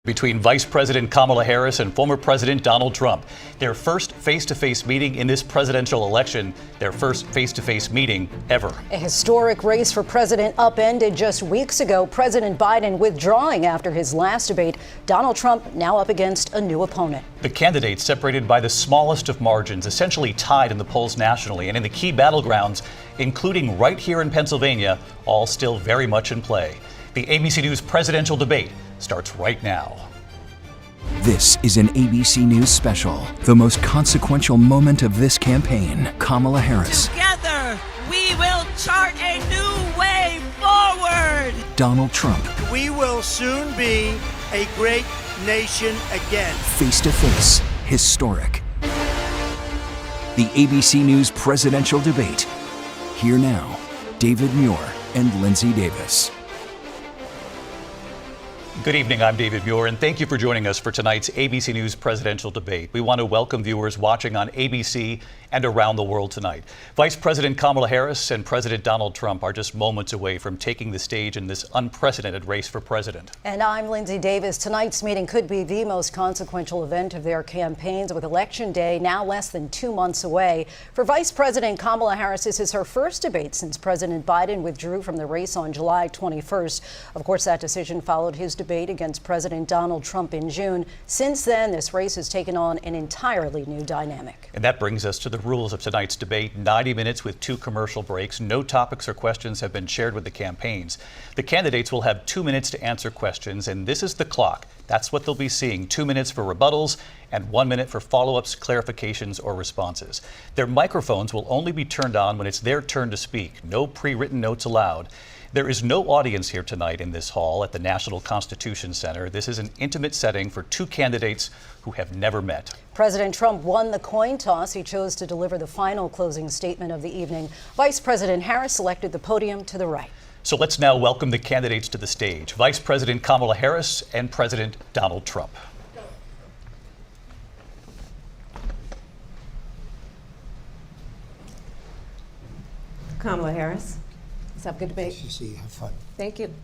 Between Vice President Kamala Harris and former President Donald Trump. Their first face-to-face meeting in this presidential election, their first face-to-face meeting ever. A historic race for president upended just weeks ago. President Biden withdrawing after his last debate. Donald Trump now up against a new opponent. The candidates separated by the smallest of margins, essentially tied in the polls nationally and in the key battlegrounds, including right here in Pennsylvania, all still very much in play. The ABC News presidential debate starts right now. This is an ABC News special. The most consequential moment of this campaign. Kamala Harris. Together, we will chart a new way forward. Donald Trump. We will soon be a great nation again. Face to face. Historic. The ABC News presidential debate. Here now, David Muir and Lindsay Davis. Good evening, I'm David Muir, and thank you for joining us for tonight's ABC News presidential debate. We want to welcome viewers watching on ABC and around the world tonight. Vice President Kamala Harris and President Donald Trump are just moments away from taking the stage in this unprecedented race for president. And I'm Lindsay Davis. Tonight's meeting could be the most consequential event of their campaigns, with Election Day now less than 2 months away. For Vice President Kamala Harris, this is her first debate since President Biden withdrew from the race on July 21st. Of course, that decision followed his debate against President Donald Trump in June. Since then, this race has taken on an entirely new dynamic. And that brings us to the rules of tonight's debate. 90 minutes with 2 commercial breaks. No topics or questions have been shared with the campaigns. The candidates will have 2 minutes to answer questions, and this is the clock. That's what they'll be seeing. 2 minutes for rebuttals and 1 minute for follow-ups, clarifications, or responses. Their microphones will only be turned on when it's their turn to speak. No pre-written notes allowed. There is no audience here tonight in this hall at the National Constitution Center. This is an intimate setting for 2 candidates who have never met. President Trump won the coin toss. He chose to deliver the final closing statement of the evening. Vice President Harris selected the podium to the right. So let's now welcome the candidates to the stage. Vice President Kamala Harris and President Donald Trump. Kamala Harris. Let's have a good debate. Nice to see you. Have fun. Thank you.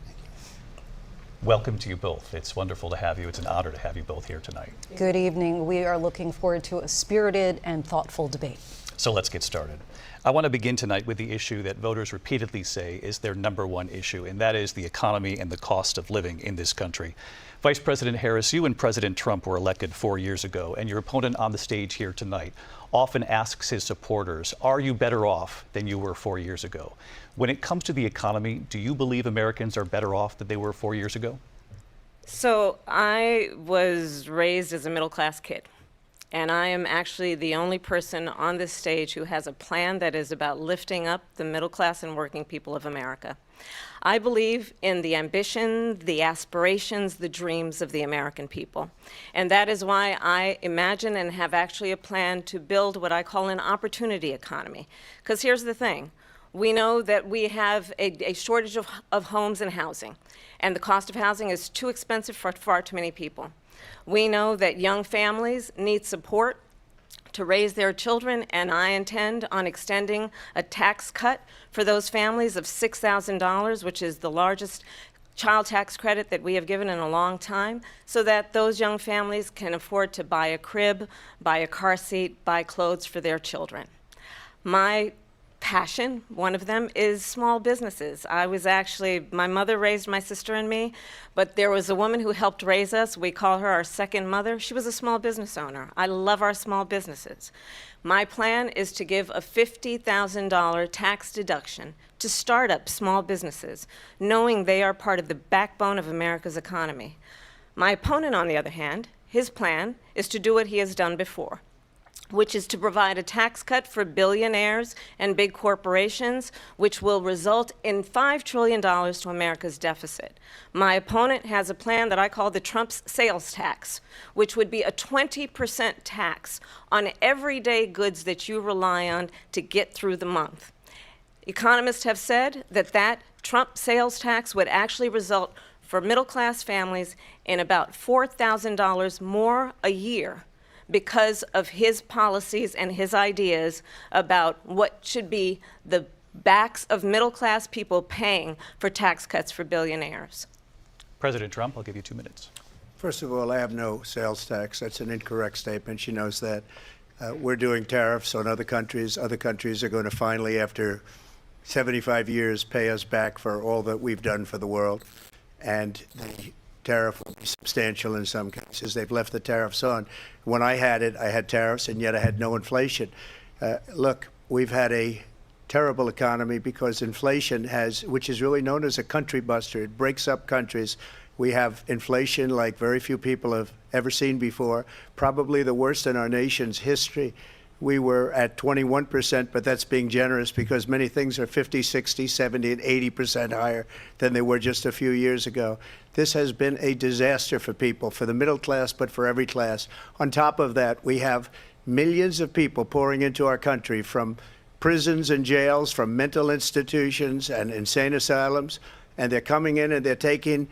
Welcome to you both. It's wonderful to have you. It's an honor to have you both here tonight. Good evening. We are looking forward to a spirited and thoughtful debate. So let's get started. I want to begin tonight with the issue that voters repeatedly say is their number one issue, and that is the economy and the cost of living in this country. Vice President Harris, you and President Trump were elected 4 years ago, and your opponent on the stage here tonight often asks his supporters, are you better off than you were 4 years ago? When it comes to the economy, do you believe Americans are better off than they were 4 years ago? So I was raised as a middle-class kid, and I am actually the only person on this stage who has a plan that is about lifting up the middle class and working people of America. I believe in the ambition, the aspirations, the dreams of the American people. And that is why I imagine and have actually a plan to build what I call an opportunity economy. Because here's the thing. We know that we have a shortage of homes and housing, and the cost of housing is too expensive for far too many people. We know that young families need support to raise their children, and I intend on extending a tax cut for those families of $6,000, which is the largest child tax credit that we have given in a long time, so that those young families can afford to buy a crib, buy a car seat, buy clothes for their children. My passion, one of them, is small businesses. My mother raised my sister and me, but there was a woman who helped raise us. We call her our second mother. She was a small business owner. I love our small businesses. My plan is to give a $50,000 tax deduction to start up small businesses, knowing they are part of the backbone of America's economy. My opponent, on the other hand, his plan is to do what he has done before, which is to provide a tax cut for billionaires and big corporations, which will result in $5 trillion to America's deficit. My opponent has a plan that I call the Trump's sales tax, which would be a 20% tax on everyday goods that you rely on to get through the month. Economists have said that that Trump sales tax would actually result for middle-class families in about $4,000 more a year, because of his policies and his ideas about what should be the backs of middle-class people paying for tax cuts for billionaires. President Trump, I'll give you 2 minutes. First of all, I have no sales tax. That's an incorrect statement. She knows that. We're doing tariffs on other countries. Other countries are going to finally, after 75 years, pay us back for all that we've done for the world. And the tariff will be substantial in some cases. They've left the tariffs on. When I had it, I had tariffs, and yet I had no inflation. Look, we've had a terrible economy because inflation has, which is really known as a country buster. It breaks up countries. We have inflation like very few people have ever seen before, probably the worst in our nation's history. We were at 21%, but that's being generous because many things are 50, 60, 70, and 80% higher than they were just a few years ago. This has been a disaster for people, for the middle class, but for every class. On top of that, we have millions of people pouring into our country from prisons and jails, from mental institutions and insane asylums, and they're coming in and they're taking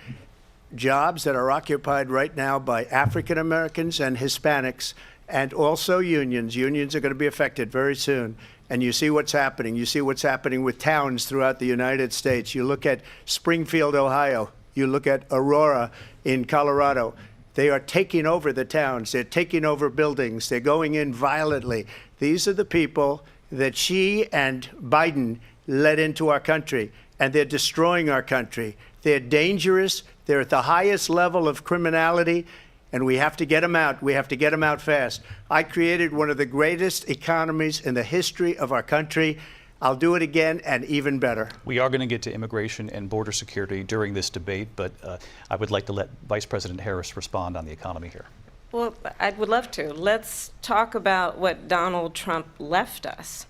jobs that are occupied right now by African Americans and Hispanics, and also unions. Unions are going to be affected very soon. And you see what's happening. You see what's happening with towns throughout the United States. You look at Springfield, Ohio. You look at Aurora in Colorado. They are taking over the towns. They're taking over buildings. They're going in violently. These are the people that Xi and Biden led into our country, and they're destroying our country. They're dangerous. They're at the highest level of criminality, and we have to get them out. We have to get them out fast. I created one of the greatest economies in the history of our country. I'll do it again and even better. We are going to get to immigration and border security during this debate, but I would like to let Vice President Harris respond on the economy here. Well, I would love to. Let's talk about what Donald Trump left us.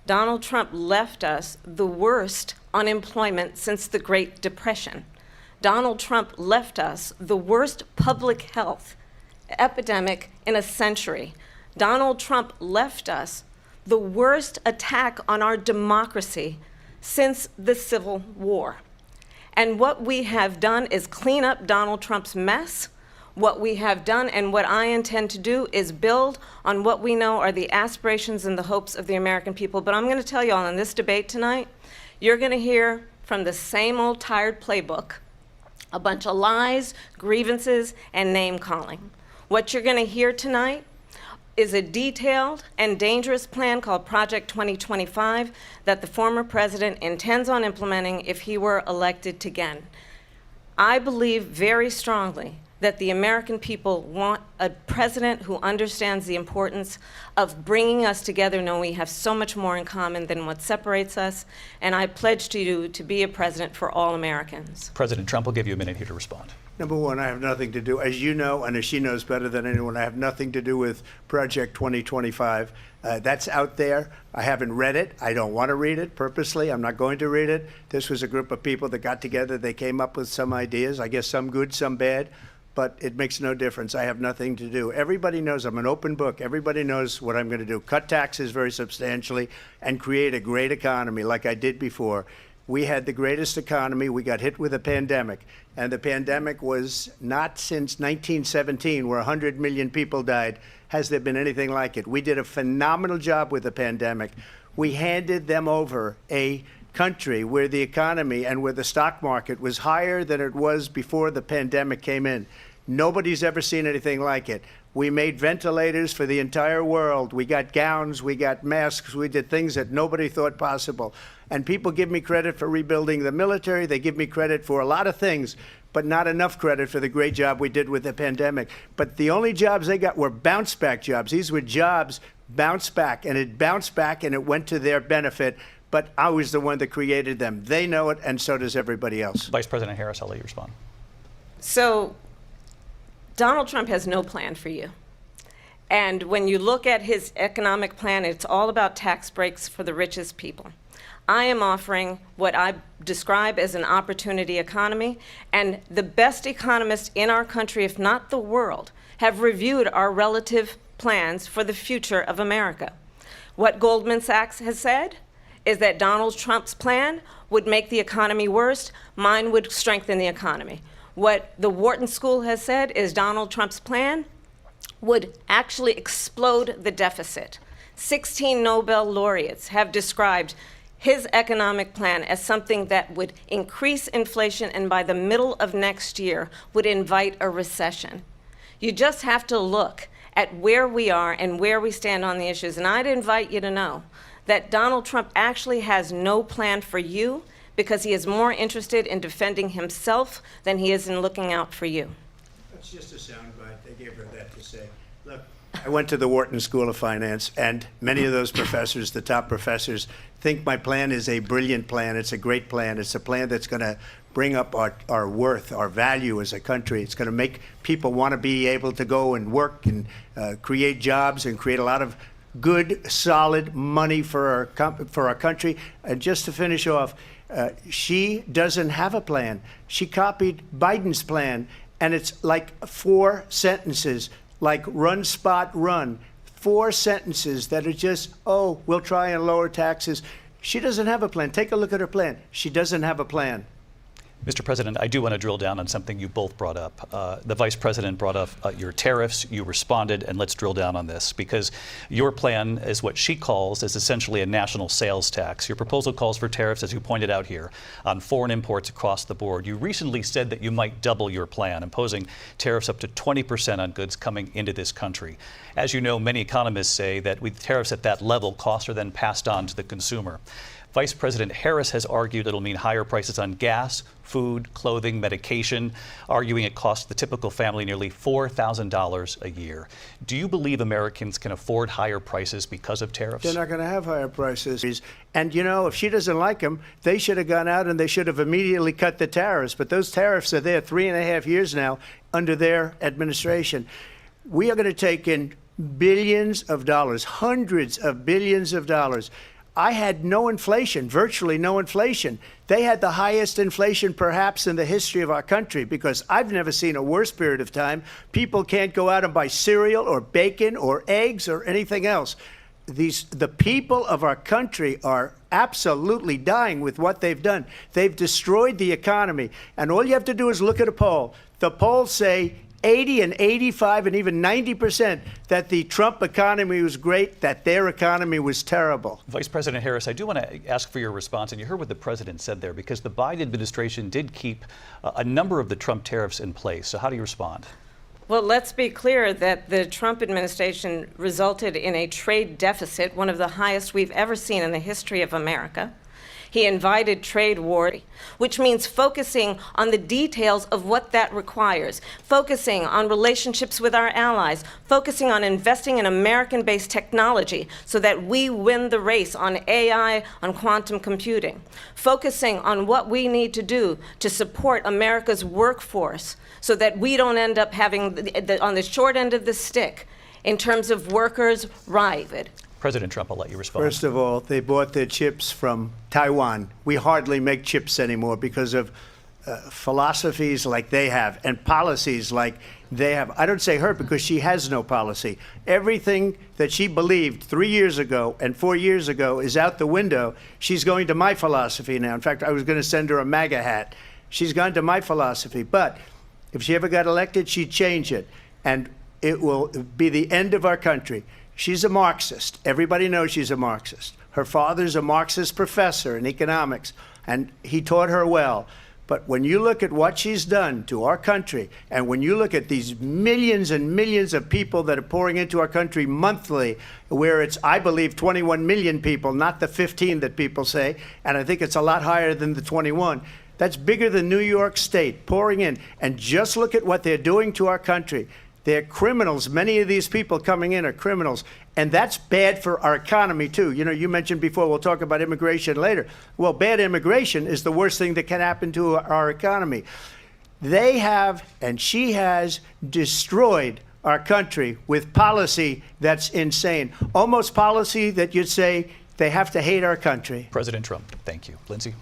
Donald Trump left us the worst unemployment since the Great Depression. Donald Trump left us the worst public health epidemic in a century. Donald Trump left us the worst attack on our democracy since the Civil War. And what we have done is clean up Donald Trump's mess. What we have done and what I intend to do is build on what we know are the aspirations and the hopes of the American people. But I'm going to tell you all in this debate tonight, you're going to hear from the same old tired playbook, a bunch of lies, grievances, and name-calling. What you're going to hear tonight is a detailed and dangerous plan called Project 2025 that the former president intends on implementing if he were elected again. I believe very strongly that the American people want a president who understands the importance of bringing us together, knowing we have so much more in common than what separates us. And I pledge to you to be a president for all Americans. President Trump will give you a minute here to respond. Number one, I have nothing to do, as you know, and as she knows better than anyone, I have nothing to do with Project 2025. That's out there. I haven't read it. I don't want to read it purposely. I'm not going to read it. This was a group of people that got together. They came up with some ideas, I guess some good, some bad. But it makes no difference. I have nothing to do. Everybody knows I'm an open book. Everybody knows what I'm going to do. Cut taxes very substantially and create a great economy like I did before. We had the greatest economy. We got hit with a pandemic. And the pandemic was not since 1917, where 100 million people died, has there been anything like it. We did a phenomenal job with the pandemic. We handed them over a country where the economy and where the stock market was higher than it was before the pandemic came in. Nobody's ever seen anything like it. We made ventilators for the entire world. We got gowns, we got masks, we did things that nobody thought possible. And people give me credit for rebuilding the military. They give me credit for a lot of things, but not enough credit for the great job we did with the pandemic. But the only jobs they got were bounce back jobs. These were jobs bounced back, and it bounced back and it went to their benefit. But I was the one that created them. They know it, and so does everybody else. Vice President Harris, I'll let you respond. So Donald Trump has no plan for you. And when you look at his economic plan, it's all about tax breaks for the richest people. I am offering what I describe as an opportunity economy, and the best economists in our country, if not the world, have reviewed our relative plans for the future of America. What Goldman Sachs has said is that Donald Trump's plan would make the economy worse, mine would strengthen the economy. What the Wharton School has said is Donald Trump's plan would actually explode the deficit. 16 Nobel laureates have described his economic plan as something that would increase inflation and by the middle of next year would invite a recession. You just have to look at where we are and where we stand on the issues. And I'd invite you to know that Donald Trump actually has no plan for you because he is more interested in defending himself than he is in looking out for you. That's just a soundbite. They gave her that to say. Look, I went to the Wharton School of Finance, and many of those professors, the top professors, think my plan is a brilliant plan. It's a great plan. It's a plan that's going to bring up our worth, our value as a country. It's going to make people want to be able to go and work and create jobs and create a lot of good, solid money for our country. And just to finish off, she doesn't have a plan. She copied Biden's plan, and it's like 4 sentences, like run, spot, run. 4 sentences that are just, oh, we'll try and lower taxes. She doesn't have a plan. Take a look at her plan. She doesn't have a plan. Mr. President, I do want to drill down on something you both brought up. The Vice President brought up your tariffs. You responded, and let's drill down on this because your plan is what she calls is essentially a national sales tax. Your proposal calls for tariffs, as you pointed out here, on foreign imports across the board. You recently said that you might double your plan, imposing tariffs up to 20% on goods coming into this country. As you know, many economists say that with tariffs at that level, costs are then passed on to the consumer. Vice President Harris has argued it'll mean higher prices on gas, food, clothing, medication, arguing it costs the typical family nearly $4,000 a year. Do you believe Americans can afford higher prices because of tariffs? They're not going to have higher prices. And, you know, if she doesn't like them, they should have gone out and they should have immediately cut the tariffs. But those tariffs are there 3.5 years now under their administration. We are going to take in billions of dollars, hundreds of billions of dollars. I had no inflation, virtually no inflation. They had the highest inflation perhaps in the history of our country because I've never seen a worse period of time. People can't go out and buy cereal or bacon or eggs or anything else. The people of our country are absolutely dying with what they've done. They've destroyed the economy. And all you have to do is look at a poll. The polls say 80 and 85 and even 90% that the Trump economy was great, that their economy was terrible. Vice President Harris, I do want to ask for your response, and you heard what the president said there, because the Biden administration did keep a number of the Trump tariffs in place. So how do you respond? Well, let's be clear that the Trump administration resulted in a trade deficit, one of the highest we've ever seen in the history of America. He invited trade war, which means focusing on the details of what that requires, focusing on relationships with our allies, focusing on investing in American-based technology so that we win the race on AI, on quantum computing, focusing on what we need to do to support America's workforce so that we don't end up having on the short end of the stick in terms of workers' rights. President Trump, I'll let you respond. First of all, they bought their chips from Taiwan. We hardly make chips anymore because of philosophies like they have and policies like they have. I don't say her because she has no policy. Everything that she believed 3 years ago and 4 years ago is out the window. She's going to my philosophy now. In fact, I was going to send her a MAGA hat. She's gone to my philosophy. But if she ever got elected, she'd change it. And it will be the end of our country. She's a Marxist. Everybody knows she's a Marxist. Her father's a Marxist professor in economics, and he taught her well. But when you look at what she's done to our country, and when you look at these millions and millions of people that are pouring into our country monthly, where it's, I believe, 21 million people, not the 15 that people say, and I think it's a lot higher than the 21. That's bigger than New York State pouring in. And just look at what they're doing to our country. They're criminals. Many of these people coming in are criminals. And that's bad for our economy, too. You know, you mentioned before, we'll talk about immigration later. Well, bad immigration is the worst thing that can happen to our economy. They have, and she has, destroyed our country with policy that's insane. Almost policy that you'd say they have to hate our country. President Trump, thank you. Lindsay?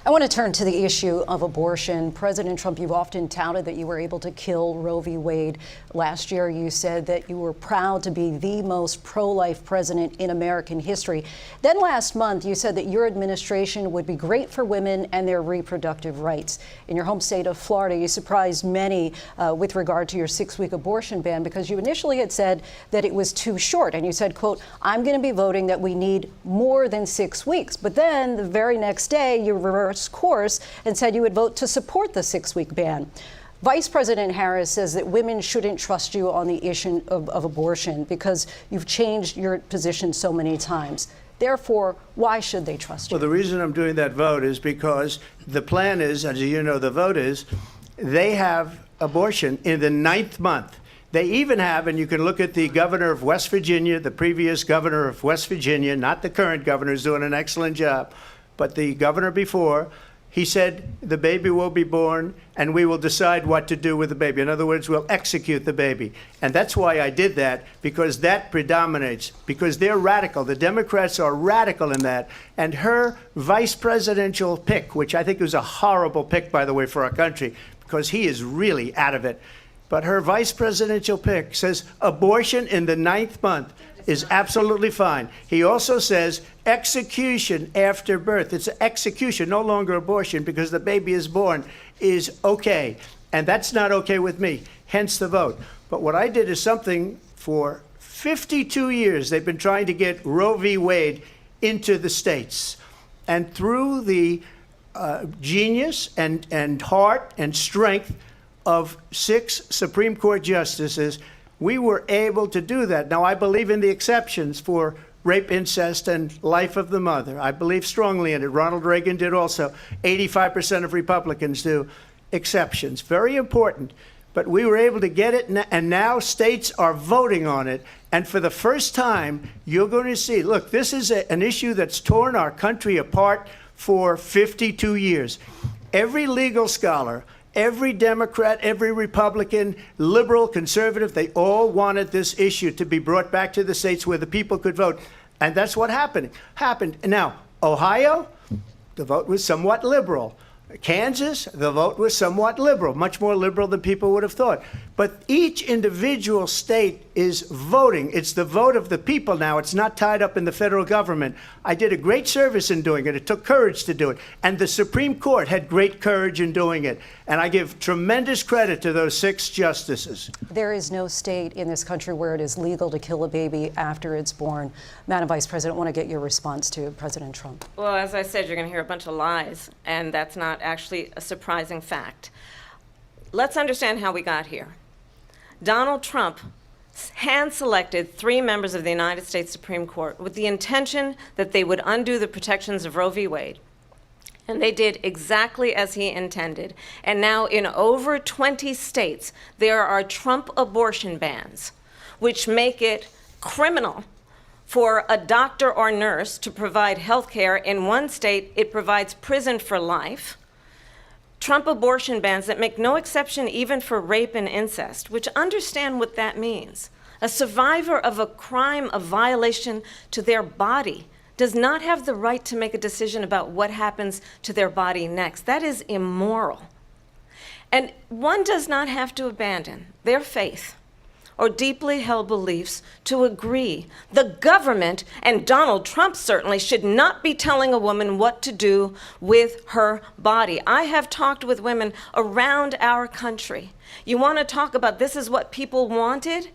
I want to turn to the issue of abortion. President Trump, you've often touted that you were able to kill Roe v. Wade. Last year, you said that you were proud to be the most pro-life president in American history. Then last month, you said that your administration would be great for women and their reproductive rights. In your home state of Florida, you surprised many with regard to your 6-week abortion ban because you initially had said that it was too short. And you said, quote, I'm going to be voting that we need more than 6 weeks. But then the very next day, you reversed course and said you would vote to support the 6-week ban. Vice President Harris says that women shouldn't trust you on the issue of abortion because you've changed your position so many times. Therefore, why should they trust you? Well, the reason I'm doing that vote is because the plan is, as you know, the vote is, they have abortion in the 9th month. They even have, and you can look at the governor of West Virginia, the previous governor of West Virginia, not the current governor, who's doing an excellent job, but the governor before, he said the baby will be born and we will decide what to do with the baby. In other words, we'll execute the baby. And that's why I did that, because that predominates, because they're radical. The Democrats are radical in that. And her vice presidential pick, which I think was a horrible pick, by the way, for our country, because he is really out of it. But her vice presidential pick says abortion in the 9th month is absolutely fine. He also says execution after birth. It's execution, no longer abortion, because the baby is born, is okay. And that's not okay with me, hence the vote. But what I did is something for 52 years. They've been trying to get Roe v. Wade into the states. And through the genius and heart and strength of 6 Supreme Court justices, we were able to do that. Now, I believe in the exceptions for rape, incest, and life of the mother. I believe strongly in it. Ronald Reagan did also. 85% of Republicans do. Exceptions. Very important. But we were able to get it, and now states are voting on it. And for the first time, you're going to see, look, this is an issue that's torn our country apart for 52 years. Every legal scholar, every Democrat, every Republican, liberal, conservative, they all wanted this issue to be brought back to the states where the people could vote. And that's what happened. Now, Ohio, the vote was somewhat liberal. Kansas, the vote was somewhat liberal, much more liberal than people would have thought. But each individual state is voting. It's the vote of the people now. It's not tied up in the federal government. I did a great service in doing it. It took courage to do it. And the Supreme Court had great courage in doing it. And I give tremendous credit to those 6 justices. There is no state in this country where it is legal to kill a baby after it's born. Madam Vice President, I want to get your response to President Trump. Well, as I said, you're going to hear a bunch of lies, and that's not actually a surprising fact. Let's understand how we got here. Donald Trump hand-selected 3 members of the United States Supreme Court with the intention that they would undo the protections of Roe v. Wade. And they did exactly as he intended. And now in over 20 states, there are Trump abortion bans, which make it criminal for a doctor or nurse to provide health care. In one state, it provides prison for life. Trump abortion bans that make no exception even for rape and incest, which understand what that means. A survivor of a crime of violation to their body does not have the right to make a decision about what happens to their body next. That is immoral. And one does not have to abandon their faith or deeply held beliefs to agree. The government, and Donald Trump certainly, should not be telling a woman what to do with her body. I have talked with women around our country. You want to talk about this is what people wanted?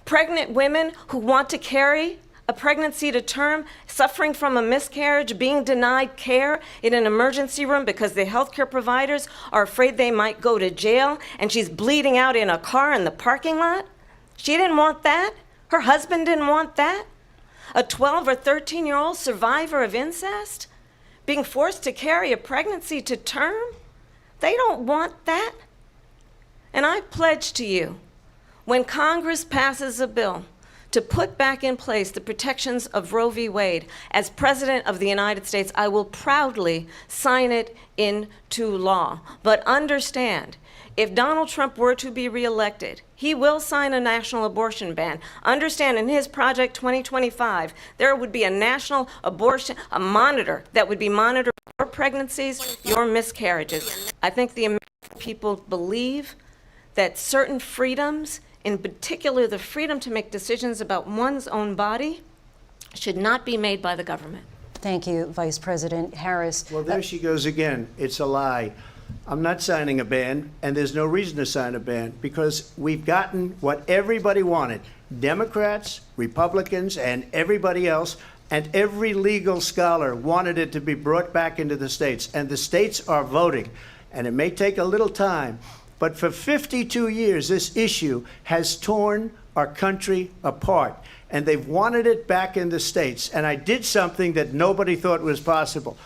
Pregnant women who want to carry a pregnancy to term, suffering from a miscarriage, being denied care in an emergency room because the healthcare providers are afraid they might go to jail, and she's bleeding out in a car in the parking lot. She didn't want that. Her husband didn't want that. A 12 or 13-year-old survivor of incest being forced to carry a pregnancy to term. They don't want that. And I pledge to you, when Congress passes a bill to put back in place the protections of Roe v. Wade, as President of the United States, I will proudly sign it into law. But understand, if Donald Trump were to be reelected, he will sign a national abortion ban. Understand, in his Project 2025, there would be a national abortion, a monitor that would be monitoring your pregnancies, your miscarriages. I think the American people believe that certain freedoms, in particular the freedom to make decisions about one's own body, should not be made by the government. Thank you, Vice President Harris. Well, there she goes again. It's a lie. I'm not signing a ban, and there's no reason to sign a ban because we've gotten what everybody wanted. Democrats, Republicans, and everybody else, and every legal scholar wanted it to be brought back into the states, and the states are voting. And it may take a little time, but for 52 years, this issue has torn our country apart, and they've wanted it back in the states. And I did something that nobody thought was possible.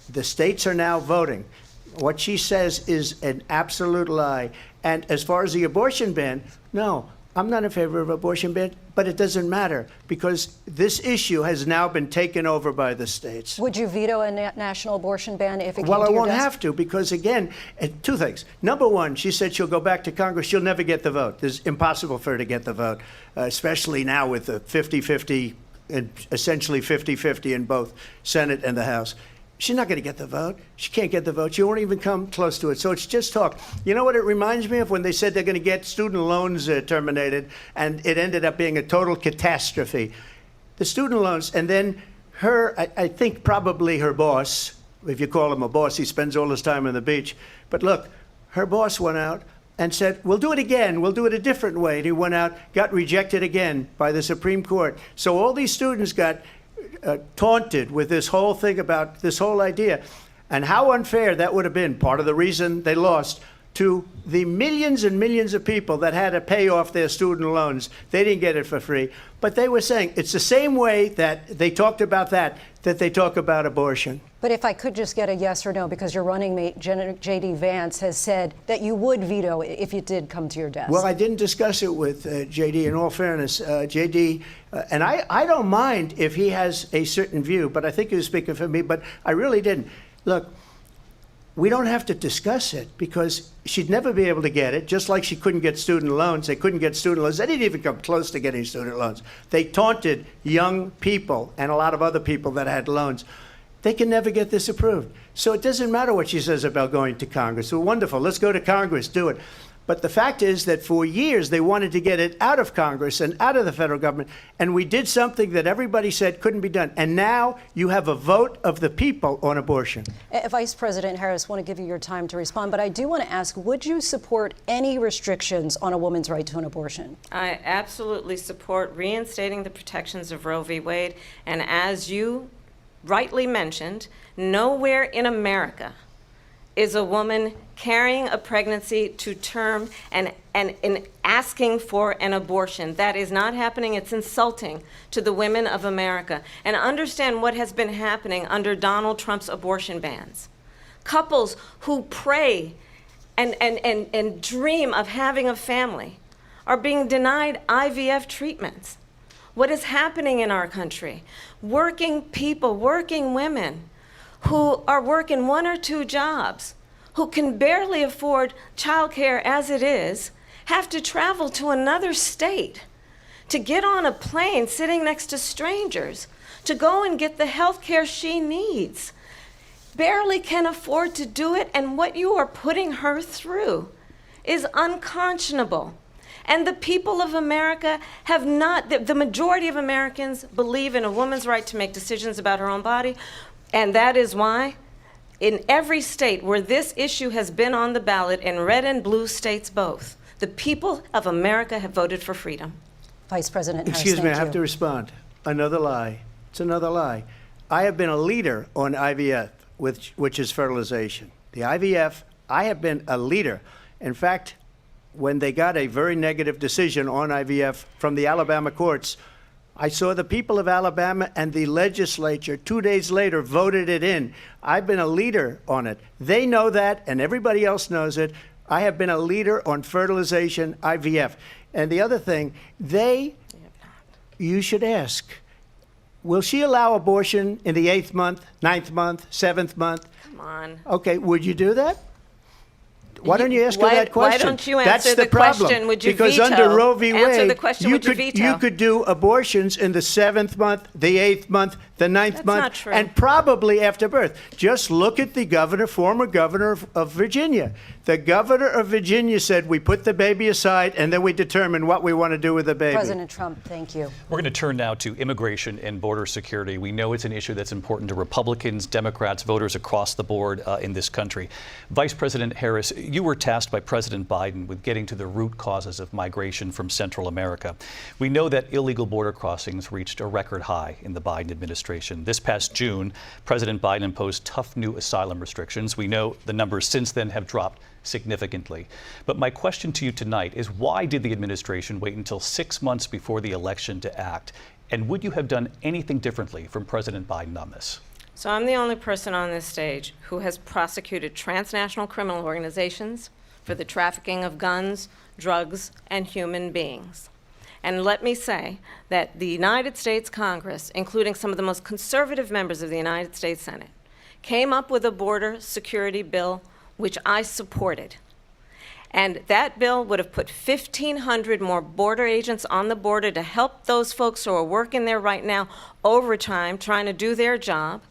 The states are now voting. What she says is an absolute lie. And as far as the abortion ban, no, I'm not in favor of abortion ban, but it doesn't matter because this issue has now been taken over by the states. Would you veto a national abortion ban if it came to Well, I your won't desk? have to because, again, two things. Number one, she said she'll go back to Congress. She'll never get the vote. It's impossible for her to get the vote, especially now with the 50-50, and essentially 50-50 in both Senate and the House. She's not going to get the vote. She can't get the vote. She won't even come close to it. So it's just talk. You know what it reminds me of? When they said they're going to get student loans terminated, and it ended up being a total catastrophe. The student loans, and then her, I think probably her boss, if you call him a boss, he spends all his time on the beach. But look, her boss went out and said, we'll do it again. We'll do it a different way. And he went out, got rejected again by the Supreme Court. So all these students got taunted with this whole thing about this whole idea, and how unfair that would have been. Part of the reason they lost to the millions and millions of people that had to pay off their student loans. They didn't get it for free, but they were saying it's the same way that they talked about that they talk about abortion. But if I could just get a yes or no, because your running mate, J.D. Vance, has said that you would veto it if it did come to your desk. Well, I didn't discuss it with J.D. In all fairness, J.D., and I don't mind if he has a certain view, but I think he was speaking for me, but I really didn't. Look, we don't have to discuss it because she'd never be able to get it, just like she couldn't get student loans. They couldn't get student loans. They didn't even come close to getting student loans. They taunted young people and a lot of other people that had loans. They can never get this approved. So it doesn't matter what she says about going to Congress. Well, wonderful. Let's go to Congress, do it. But the fact is that for years they wanted to get it out of Congress and out of the federal government, and we did something that everybody said couldn't be done. And now you have a vote of the people on abortion. Vice President Harris, I want to give you your time to respond, but I do want to ask, would you support any restrictions on a woman's right to an abortion? I absolutely support reinstating the protections of Roe v. Wade, and as you rightly mentioned, nowhere in America is a woman carrying a pregnancy to term and asking for an abortion. That is not happening. It's insulting to the women of America. And understand what has been happening under Donald Trump's abortion bans. Couples who pray and dream of having a family are being denied IVF treatments. What is happening in our country? Working people, working women, who are working 1 or 2 jobs, who can barely afford childcare as it is, have to travel to another state to get on a plane sitting next to strangers to go and get the health care she needs. Barely can afford to do it, and what you are putting her through is unconscionable. And the people of America have not, the majority of Americans believe in a woman's right to make decisions about her own body. And that is why in every state where this issue has been on the ballot, in red and blue states both, the people of America have voted for freedom. Vice President Harris, Excuse me, I thank have you. to respond. Another lie. It's another lie. I have been a leader on IVF, which is fertilization. The IVF, I have been a leader. In fact, when they got a very negative decision on IVF from the Alabama courts, I saw the people of Alabama and the legislature 2 days later voted it in. I've been a leader on it. They know that, and everybody else knows it. I have been a leader on fertilization, IVF. And the other thing, you should ask, will she allow abortion in the 8th month, 9th month, 7th month? Come on. Okay, would you do that? Why don't you ask her that question? Why don't you That's answer the the problem. question? Would you because veto? under Roe v. Wade, Answer the question, would you veto? you could do abortions in the 7th month, the 8th month, the 9th That's month, not true. and probably after birth. Just look at the governor, former governor of Virginia. The governor of Virginia said we put the baby aside and then we determine what we want to do with the baby. President Trump, thank you. We're going to turn now to immigration and border security. We know it's an issue that's important to Republicans, Democrats, voters across the board in this country. Vice President Harris, you were tasked by President Biden with getting to the root causes of migration from Central America. We know that illegal border crossings reached a record high in the Biden administration. This past June, President Biden imposed tough new asylum restrictions. We know the numbers since then have dropped significantly. But my question to you tonight is, why did the administration wait until 6 months before the election to act? And would you have done anything differently from President Biden on this? So I'm the only person on this stage who has prosecuted transnational criminal organizations for the trafficking of guns, drugs, and human beings. And let me say that the United States Congress, including some of the most conservative members of the United States Senate, came up with a border security bill which I supported. And that bill would have put 1,500 more border agents on the border to help those folks who are working there right now overtime, trying to do their job.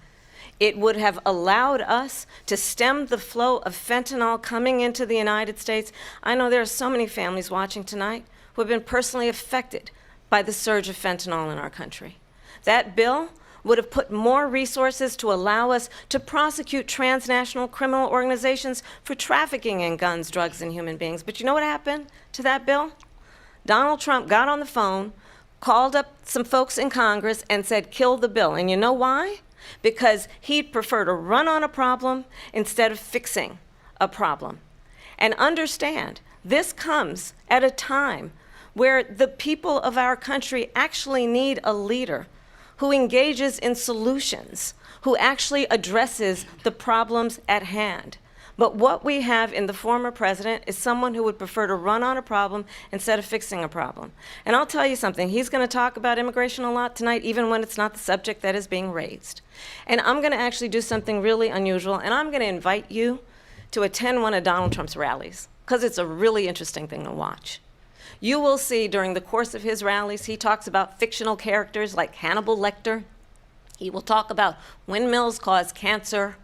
It would have allowed us to stem the flow of fentanyl coming into the United States. I know there are so many families watching tonight who have been personally affected by the surge of fentanyl in our country. That bill would have put more resources to allow us to prosecute transnational criminal organizations for trafficking in guns, drugs, and human beings. But you know what happened to that bill? Donald Trump got on the phone, called up some folks in Congress, and said, kill the bill. And you know why? Because he'd prefer to run on a problem instead of fixing a problem. And understand, this comes at a time where the people of our country actually need a leader who engages in solutions, who actually addresses the problems at hand. But what we have in the former president is someone who would prefer to run on a problem instead of fixing a problem. And I'll tell you something, he's going to talk about immigration a lot tonight, even when it's not the subject that is being raised. And I'm going to actually do something really unusual, and I'm going to invite you to attend one of Donald Trump's rallies, because it's a really interesting thing to watch. You will see during the course of his rallies, he talks about fictional characters like Hannibal Lecter. He will talk about windmills cause cancer.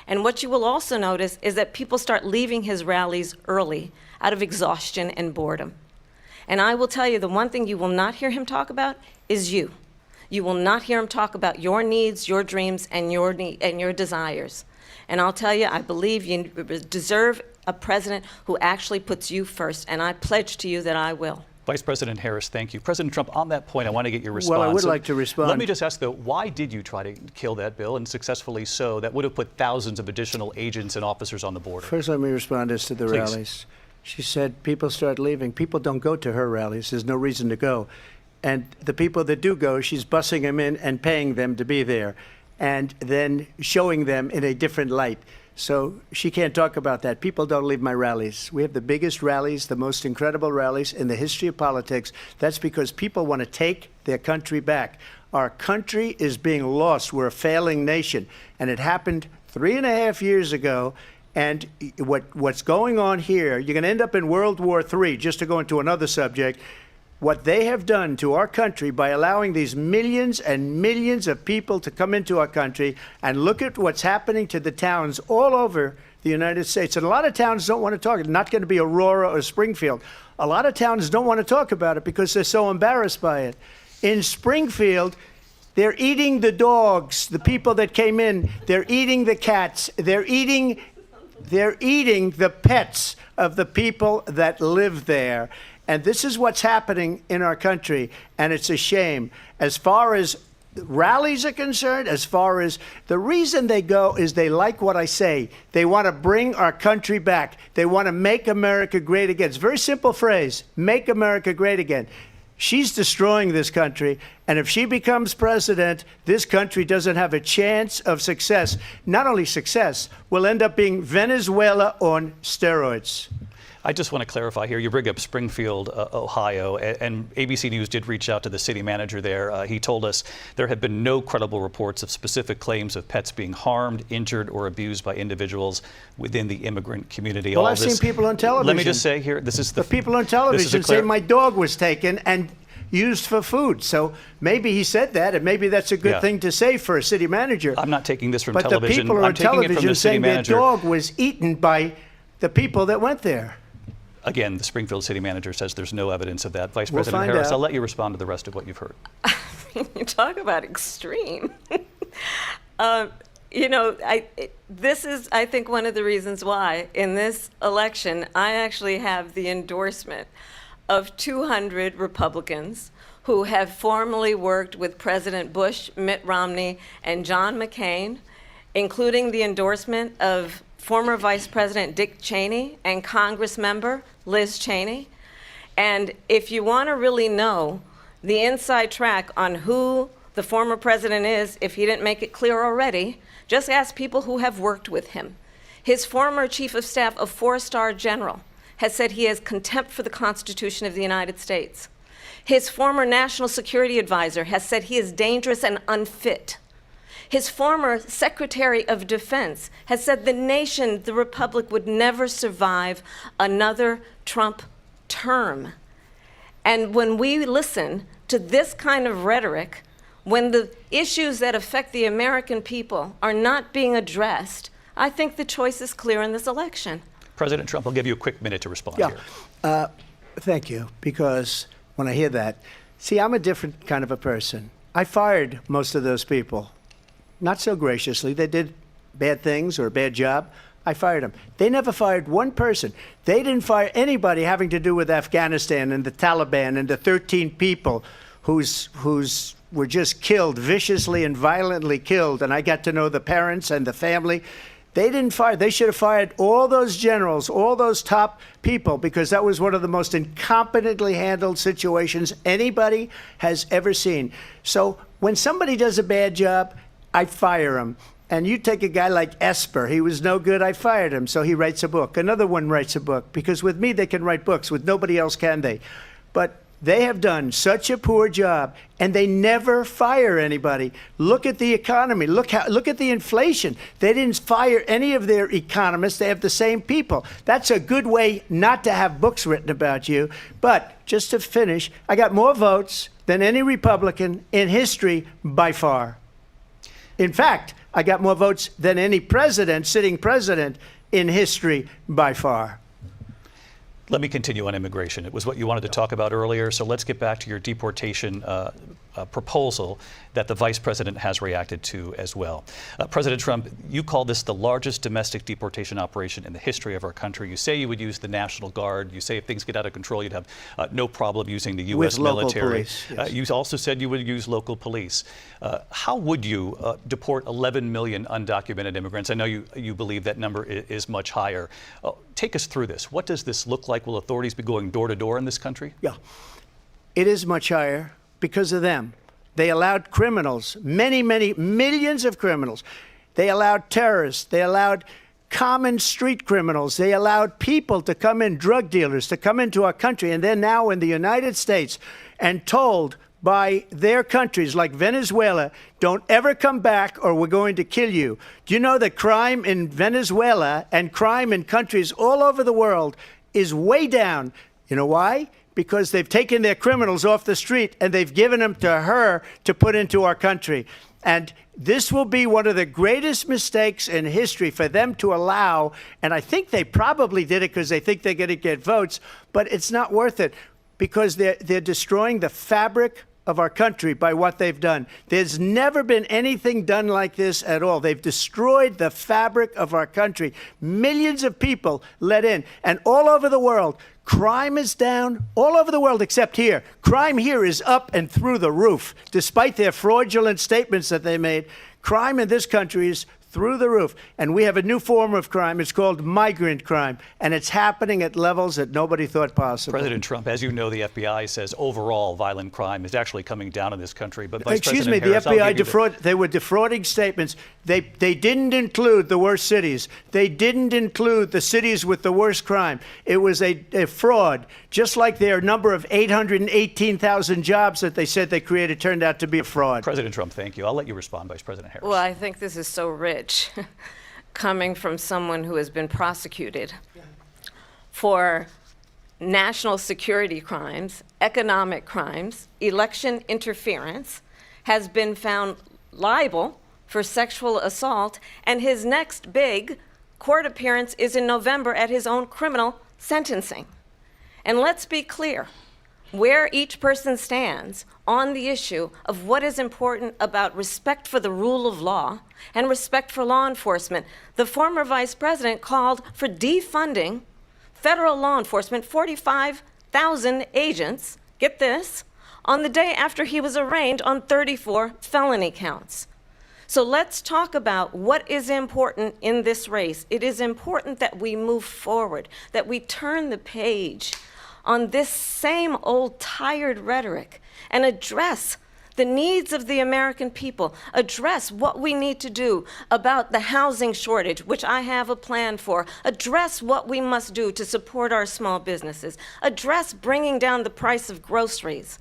And what you will also notice is that people start leaving his rallies early out of exhaustion and boredom. And I will tell you, the one thing you will not hear him talk about is you. You will not hear him talk about your needs, your dreams, and your desires. And I'll tell you, I believe you deserve a president who actually puts you first, and I pledge to you that I will. Vice President Harris, thank you. President Trump, on that point, I want to get your response. Well, I would like to respond. Let me just ask, though, why did you try to kill that bill, and successfully so, that would have put thousands of additional agents and officers on the border? First, let me respond as to the Please. rallies. She said people start leaving. People don't go to her rallies. There's no reason to go. And the people that do go, she's bussing them in and paying them to be there, and then showing them in a different light. So she can't talk about that. People don't leave my rallies. We have the biggest rallies, the most incredible rallies in the history of politics. That's because people want to take their country back. Our country is being lost. We're a failing nation. And it happened 3.5 years ago. And what's going on here, you're going to end up in World War III, just to go into another subject. What they have done to our country by allowing these millions and millions of people to come into our country, and look at what's happening to the towns all over the United States. And a lot of towns don't want to talk. It's not going to be Aurora or Springfield. A lot of towns don't want to talk about it because they're so embarrassed by it. In Springfield, they're eating the dogs, the people that came in. They're eating the cats. They're eating the pets of the people that live there. And this is what's happening in our country, and it's a shame. As far as rallies are concerned, as far as the reason they go is they like what I say. They want to bring our country back. They want to make America great again. It's a very simple phrase, make America great again. She's destroying this country, and if she becomes president, this country doesn't have a chance of success. Not only success, we'll end up being Venezuela on steroids. I just want to clarify here. You bring up Springfield, Ohio, and ABC News did reach out to the city manager there. He told us there have been no credible reports of specific claims of pets being harmed, injured, or abused by individuals within the immigrant community. Well, I've seen people on television. Let me just say here, this is the people on television say my dog was taken and used for food. So maybe he said that, and maybe that's a good thing to say for a city manager. I'm not taking this from but television. But the people I'm on taking it from television the city saying their manager. dog was eaten by the people that went there. Again, the Springfield city manager says there's no evidence of that. Vice We'll President find Harris, out. I'll let you respond to the rest of what you've heard. You talk about extreme. This is, I think, one of the reasons why in this election I actually have the endorsement of 200 Republicans who have formally worked with President Bush, Mitt Romney, and John McCain, including the endorsement of former Vice President Dick Cheney and Congress member Liz Cheney. And if you want to really know the inside track on who the former president is, if he didn't make it clear already, just ask people who have worked with him. His former chief of staff, a 4-star general, has said he has contempt for the Constitution of the United States. His former national security advisor has said he is dangerous and unfit. His former Secretary of Defense has said the nation, the republic, would never survive another Trump term. And when we listen to this kind of rhetoric, when the issues that affect the American people are not being addressed, I think the choice is clear in this election. President Trump, I'll give you a quick minute to respond here. Thank you, because when I hear that, see, I'm a different kind of a person. I fired most of those people. Not so graciously. They did bad things or a bad job. I fired them. They never fired one person. They didn't fire anybody having to do with Afghanistan and the Taliban and the 13 people who's were just killed, viciously and violently killed. And I got to know the parents and the family. They didn't fire. They should have fired all those generals, all those top people, because that was one of the most incompetently handled situations anybody has ever seen. So when somebody does a bad job, I fire him. And you take a guy like Esper. He was no good. I fired him. So he writes a book. Another one writes a book. Because with me, they can write books. With nobody else can they. But they have done such a poor job, and they never fire anybody. Look at the economy. Look at the inflation. They didn't fire any of their economists. They have the same people. That's a good way not to have books written about you. But just to finish, I got more votes than any Republican in history by far. In fact, I got more votes than any sitting president in history by far. Let me continue on immigration. It was what you wanted to talk about earlier, so let's get back to your deportation proposal that the vice president has reacted to as well. President Trump, you call this the largest domestic deportation operation in the history of our country. You say you would use the National Guard. You say if things get out of control, you'd have no problem using the U.S. military. Police, yes. You also said you would use local police. How would you deport 11 million undocumented immigrants? I know you believe that number is much higher. Take us through this. What does this look like? Will authorities be going door to door in this country? Yeah, it is much higher because of them. They allowed criminals, many millions of criminals. They allowed terrorists. They allowed common street criminals. They allowed people to come in, drug dealers, to come into our country. And they're now in the United States and told by their countries like Venezuela, don't ever come back or we're going to kill you. Do you know that crime in Venezuela and crime in countries all over the world is way down? You know why? Because they've taken their criminals off the street and they've given them to her to put into our country. And this will be one of the greatest mistakes in history for them to allow. And I think they probably did it because they think they're going to get votes, but it's not worth it because they're destroying the fabric of our country by what they've done. There's never been anything done like this at all. They've destroyed the fabric of our country. Millions of people let in. And all over the world, crime is down. All over the world except here. Crime here is up and through the roof. Despite their fraudulent statements that they made, crime in this country is through the roof. And we have a new form of crime. It's called migrant crime. And it's happening at levels that nobody thought possible. President Trump, as you know, the FBI says overall violent crime is actually coming down in this country. But Vice Excuse President me, Harris, the FBI they were defrauding statements. They didn't include the worst cities. They didn't include the cities with the worst crime. It was a fraud, just like their number of 818,000 jobs that they said they created turned out to be a fraud. President Trump, thank you. I'll let you respond, Vice President Harris. Well, I think this is so rich, coming from someone who has been prosecuted for national security crimes, economic crimes, election interference, has been found liable for sexual assault, and his next big court appearance is in November at his own criminal sentencing. And let's be clear where each person stands on the issue of what is important about respect for the rule of law and respect for law enforcement. The former vice president called for defunding federal law enforcement, 45,000 agents, get this, on the day after he was arraigned on 34 felony counts. So let's talk about what is important in this race. It is important that we move forward, that we turn the page on this same old tired rhetoric and address the needs of the American people, address what we need to do about the housing shortage, which I have a plan for, address what we must do to support our small businesses, address bringing down the price of groceries.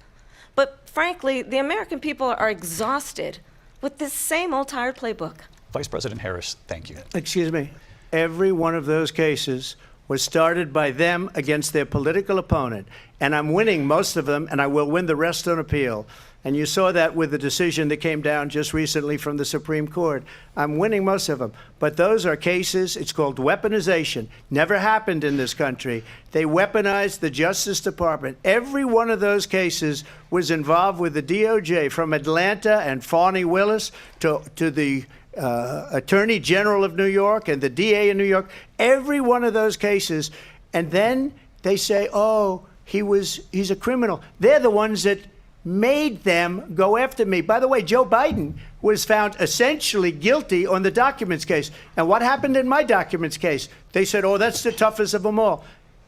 But frankly, the American people are exhausted with this same old tired playbook. Vice President Harris, thank you. Excuse me. Every one of those cases was started by them against their political opponent. And I'm winning most of them, and I will win the rest on appeal. And you saw that with the decision that came down just recently from the Supreme Court. I'm winning most of them. But those are cases, it's called weaponization. Never happened in this country. They weaponized the Justice Department. Every one of those cases was involved with the DOJ, from Atlanta and Fani Willis to the Attorney General of New York and the DA in New York. Every one of those cases. And then they say, oh, he's a criminal. They're the ones that made them go after me. By the way, Joe Biden was found essentially guilty on the documents case. And what happened in my documents case? They said, oh, that's the toughest of them all.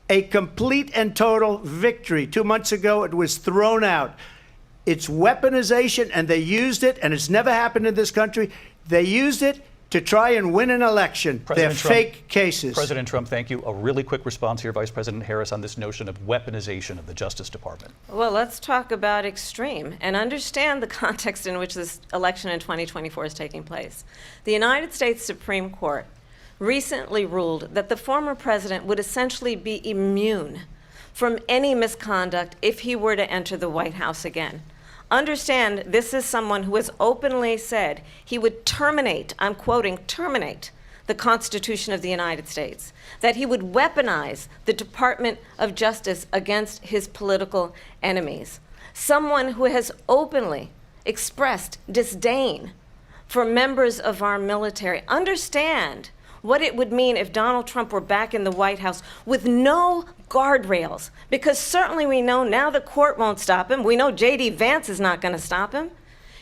A complete and total victory. 2 months ago, it was thrown out. It's weaponization, and they used it, and it's never happened in this country. They used it to try and win an election. They're fake cases. President Trump, thank you. A really quick response here, Vice President Harris, on this notion of weaponization of the Justice Department. Well, let's talk about extreme and understand the context in which this election in 2024 is taking place. The United States Supreme Court recently ruled that the former president would essentially be immune from any misconduct if he were to enter the White House again. Understand, this is someone who has openly said he would terminate, I'm quoting, terminate the Constitution of the United States, that he would weaponize the Department of Justice against his political enemies. Someone who has openly expressed disdain for members of our military. Understand what it would mean if Donald Trump were back in the White House with no guardrails, because certainly we know now the court won't stop him. We know J.D. Vance is not going to stop him.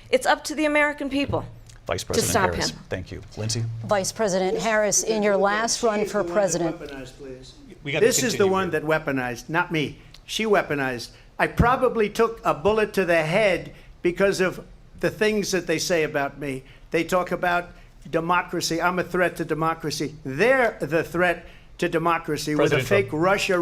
It's up to the American people Vice President to stop Harris, him. thank you. Lindsay? Vice President Harris, in your last run for president. This is the one that weaponized, not me. She weaponized. I probably took a bullet to the head because of the things that they say about me. They talk about democracy. I'm a threat to democracy. They're the threat to democracy with a fake Russia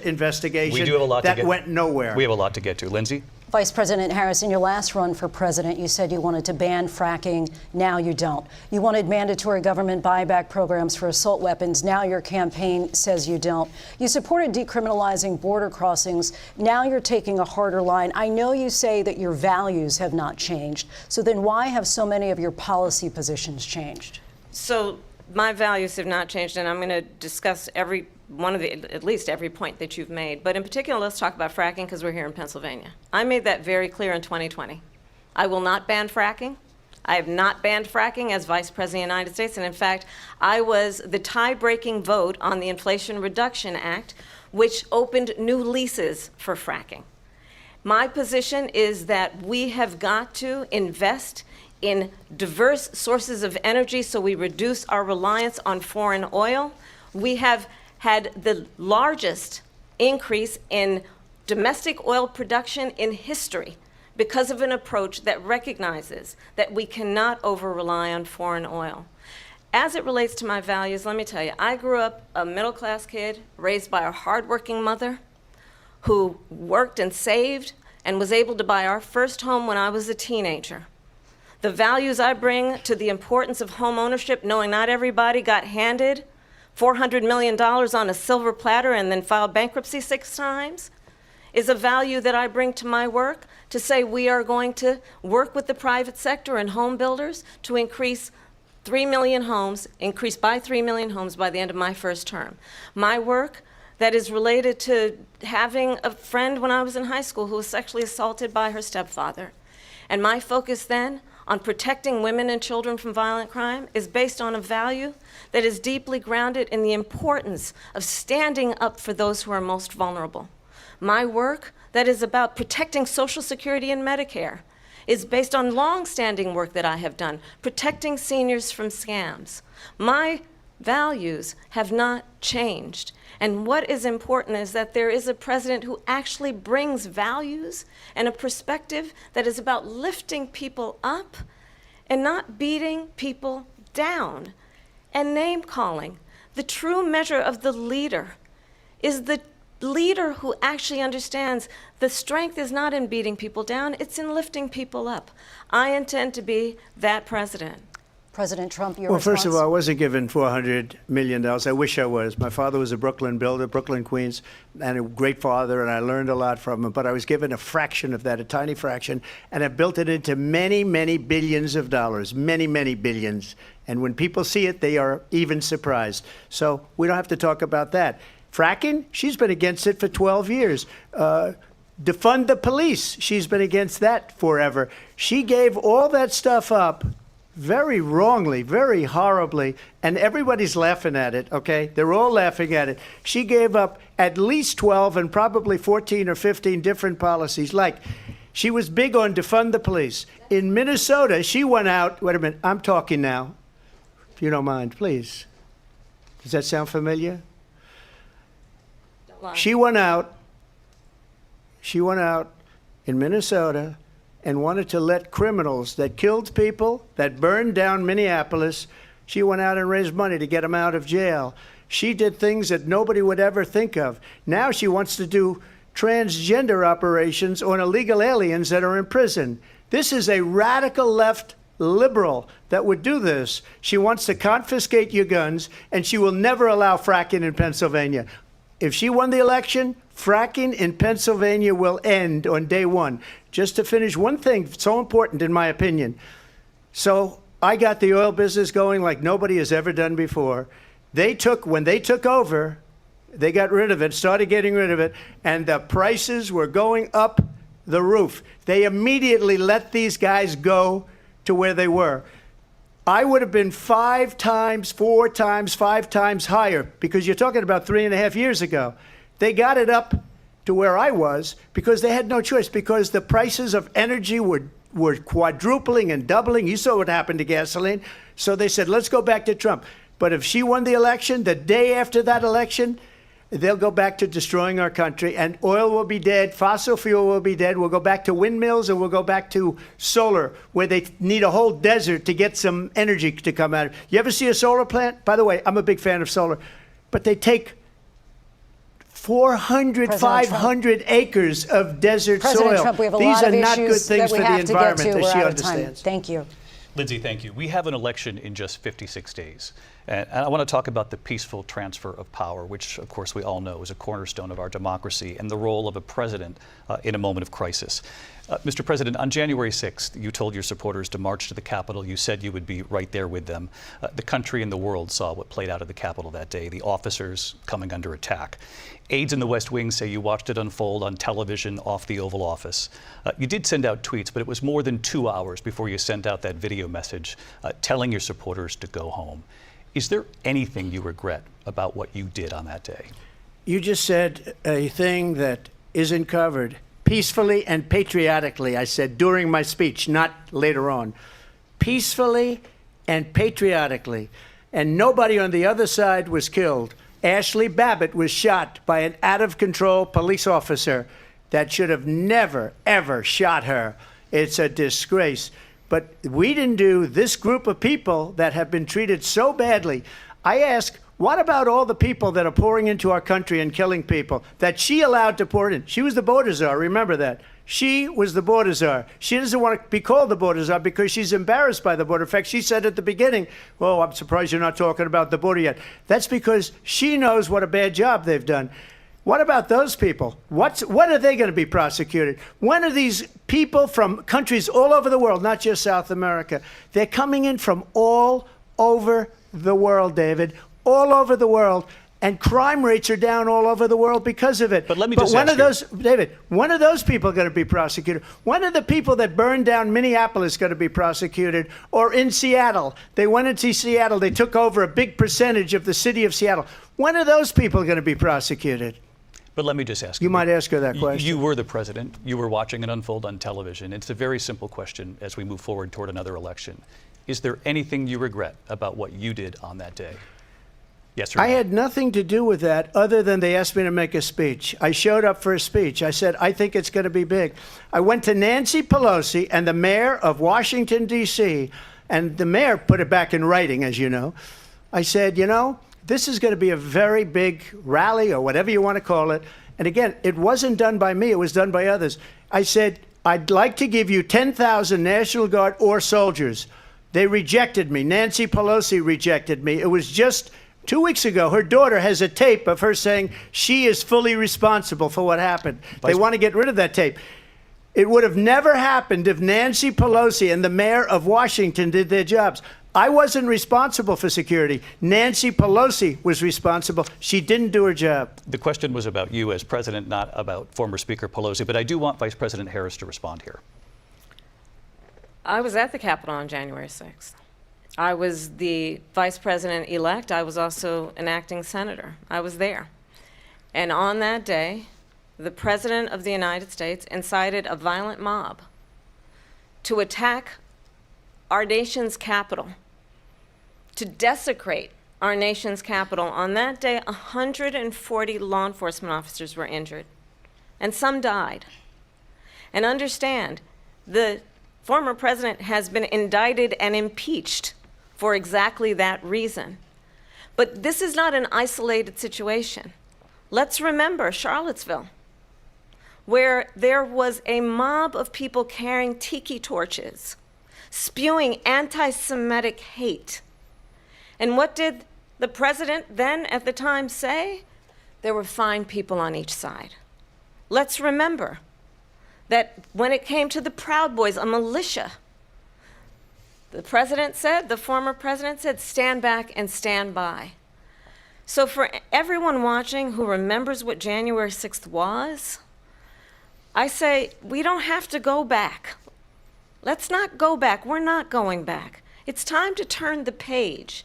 investigation we do have a lot that went nowhere. We have a lot to get to. Lindsay? Vice President Harris, in your last run for president, you said you wanted to ban fracking. Now you don't. You wanted mandatory government buyback programs for assault weapons. Now your campaign says you don't. You supported decriminalizing border crossings. Now you're taking a harder line. I know you say that your values have not changed. So then why have so many of your policy positions changed? So my values have not changed, and I'm going to discuss every one of at least every point that you've made. But in particular, let's talk about fracking, because we're here in Pennsylvania. I made that very clear in 2020. I will not ban fracking. I have not banned fracking as Vice President of the United States. And in fact, I was the tie-breaking vote on the Inflation Reduction Act, which opened new leases for fracking. My position is that we have got to invest in diverse sources of energy so we reduce our reliance on foreign oil. We have had the largest increase in domestic oil production in history because of an approach that recognizes that we cannot over-rely on foreign oil. As it relates to my values, let me tell you, I grew up a middle-class kid raised by a hardworking mother who worked and saved and was able to buy our first home when I was a teenager. The values I bring to the importance of home ownership, knowing not everybody got handed $400 million on a silver platter and then filed bankruptcy 6 times, is a value that I bring to my work to say we are going to work with the private sector and home builders to increase 3 million homes, increase by 3 million homes by the end of my first term. My work that is related to having a friend when I was in high school who was sexually assaulted by her stepfather. And my focus then on protecting women and children from violent crime is based on a value that is deeply grounded in the importance of standing up for those who are most vulnerable. My work that is about protecting Social Security and Medicare is based on long-standing work that I have done, protecting seniors from scams. My values have not changed. And what is important is that there is a president who actually brings values and a perspective that is about lifting people up and not beating people down and name-calling. The true measure of the leader is the leader who actually understands the strength is not in beating people down, it's in lifting people up. I intend to be that president. President Trump, your Well, response? first of all, I wasn't given $400 million. I wish I was. My father was a Brooklyn builder, Brooklyn, Queens, and a great father, and I learned a lot from him. But I was given a fraction of that, a tiny fraction, and I built it into many, many billions of dollars, many, many billions. And when people see it, they are even surprised. So we don't have to talk about that. Fracking, she's been against it for 12 years. Defund the police, she's been against that forever. She gave all that stuff up very wrongly, very horribly, and everybody's laughing at it, okay? They're all laughing at it. She gave up at least 12 and probably 14 or 15 different policies. Like, she was big on defund the police. In Minnesota, she went out, wait a minute, I'm talking now, if you don't mind, please. Does that sound familiar? She went out in Minnesota and wanted to let criminals that killed people, that burned down Minneapolis, she went out and raised money to get them out of jail. She did things that nobody would ever think of. Now she wants to do transgender operations on illegal aliens that are in prison. This is a radical left liberal that would do this. She wants to confiscate your guns, and she will never allow fracking in Pennsylvania. If she won the election, fracking in Pennsylvania will end on day one. Just to finish one thing, so important in my opinion. So I got the oil business going like nobody has ever done before. When they took over, they got rid of it, started getting rid of it, and the prices were going up the roof. They immediately let these guys go to where they were. I would have been 5 times, 4 times, 5 times higher, because you're talking about 3.5 years ago. They got it up to where I was because they had no choice, because the prices of energy were quadrupling and doubling. You saw what happened to gasoline. So they said, let's go back to Trump. But if she won the election, the day after that election, they'll go back to destroying our country, and oil will be dead, fossil fuel will be dead, we'll go back to windmills, and we'll go back to solar, where they need a whole desert to get some energy to come out. You ever see a solar plant? By the way, I'm a big fan of solar, but they take 400, 500 acres of desert President soil. Trump, we have a These lot are of not good issues things that for we the have to get to. environment, as We're she out of time. understands. Thank you. Lindsay, thank you. We have an election in just 56 days. And I want to talk about the peaceful transfer of power, which, of course, we all know is a cornerstone of our democracy, and the role of a president in a moment of crisis. Mr. President, on January 6th, you told your supporters to march to the Capitol. You said you would be right there with them. The country and the world saw what played out at the Capitol that day, the officers coming under attack. Aides in the West Wing say you watched it unfold on television off the Oval Office. You did send out tweets, but it was more than 2 hours before you sent out that video message telling your supporters to go home. Is there anything you regret about what you did on that day? You just said a thing that isn't covered. Peacefully and patriotically, I said during my speech, not later on. peacefully and patriotically. And nobody on the other side was killed. Ashley Babbitt was shot by an out-of-control police officer that should have never, ever shot her. It's a disgrace. But we didn't do this group of people that have been treated so badly. I ask, what about all the people that are pouring into our country and killing people that she allowed to pour in? She was the border czar, remember that. She was the border czar. She doesn't want to be called the border czar because she's embarrassed by the border. In fact, she said at the beginning, oh, I'm surprised you're not talking about the border yet. That's because she knows what a bad job they've done. What about those people? When are they going to be prosecuted? When are these people from countries all over the world, not just South America? They're coming in from all over the world, David, all over the world. And crime rates are down all over the world because of it. But let me just when ask are those, David, when are those people going to be prosecuted? When are the people that burned down Minneapolis going to be prosecuted? Or in Seattle? They went into Seattle. They took over a big percentage of the city of Seattle. When are those people going to be prosecuted? But let me just ask You might ask her that question. You were the president. You were watching it unfold on television. It's a very simple question as we move forward toward another election. Is there anything you regret about what you did on that day? Yes or no? I had nothing to do with that other than they asked me to make a speech. I showed up for a speech. I said, I think it's going to be big. I went to Nancy Pelosi and the mayor of Washington, D.C., and the mayor put it back in writing, as you know. I said, you know, this is going to be a very big rally or whatever you want to call it. And again, it wasn't done by me. It was done by others. I said, I'd like to give you 10,000 National Guard or soldiers. They rejected me. Nancy Pelosi rejected me. It was just 2 weeks ago. Her daughter has a tape of her saying she is fully responsible for what happened. They want to get rid of that tape. It would have never happened if Nancy Pelosi and the mayor of Washington did their jobs. I wasn't responsible for security. Nancy Pelosi was responsible. She didn't do her job. The question was about you as president, not about former Speaker Pelosi, but I do want Vice President Harris to respond here. I was at the Capitol on January 6th. I was the vice president-elect. I was also an acting senator. I was there. And on that day, the President of the United States incited a violent mob to attack our nation's capital, to desecrate our nation's capital. On that day, 140 law enforcement officers were injured, and some died. And understand, the former president has been indicted and impeached for exactly that reason. But this is not an isolated situation. Let's remember Charlottesville, where there was a mob of people carrying tiki torches, spewing anti-Semitic hate. And what did the president then at the time say? There were fine people on each side. Let's remember that when it came to the Proud Boys, a militia, the president said, the former president said, stand back and stand by. So for everyone watching who remembers what January 6th was, I say, we don't have to go back. Let's not go back. We're not going back. It's time to turn the page.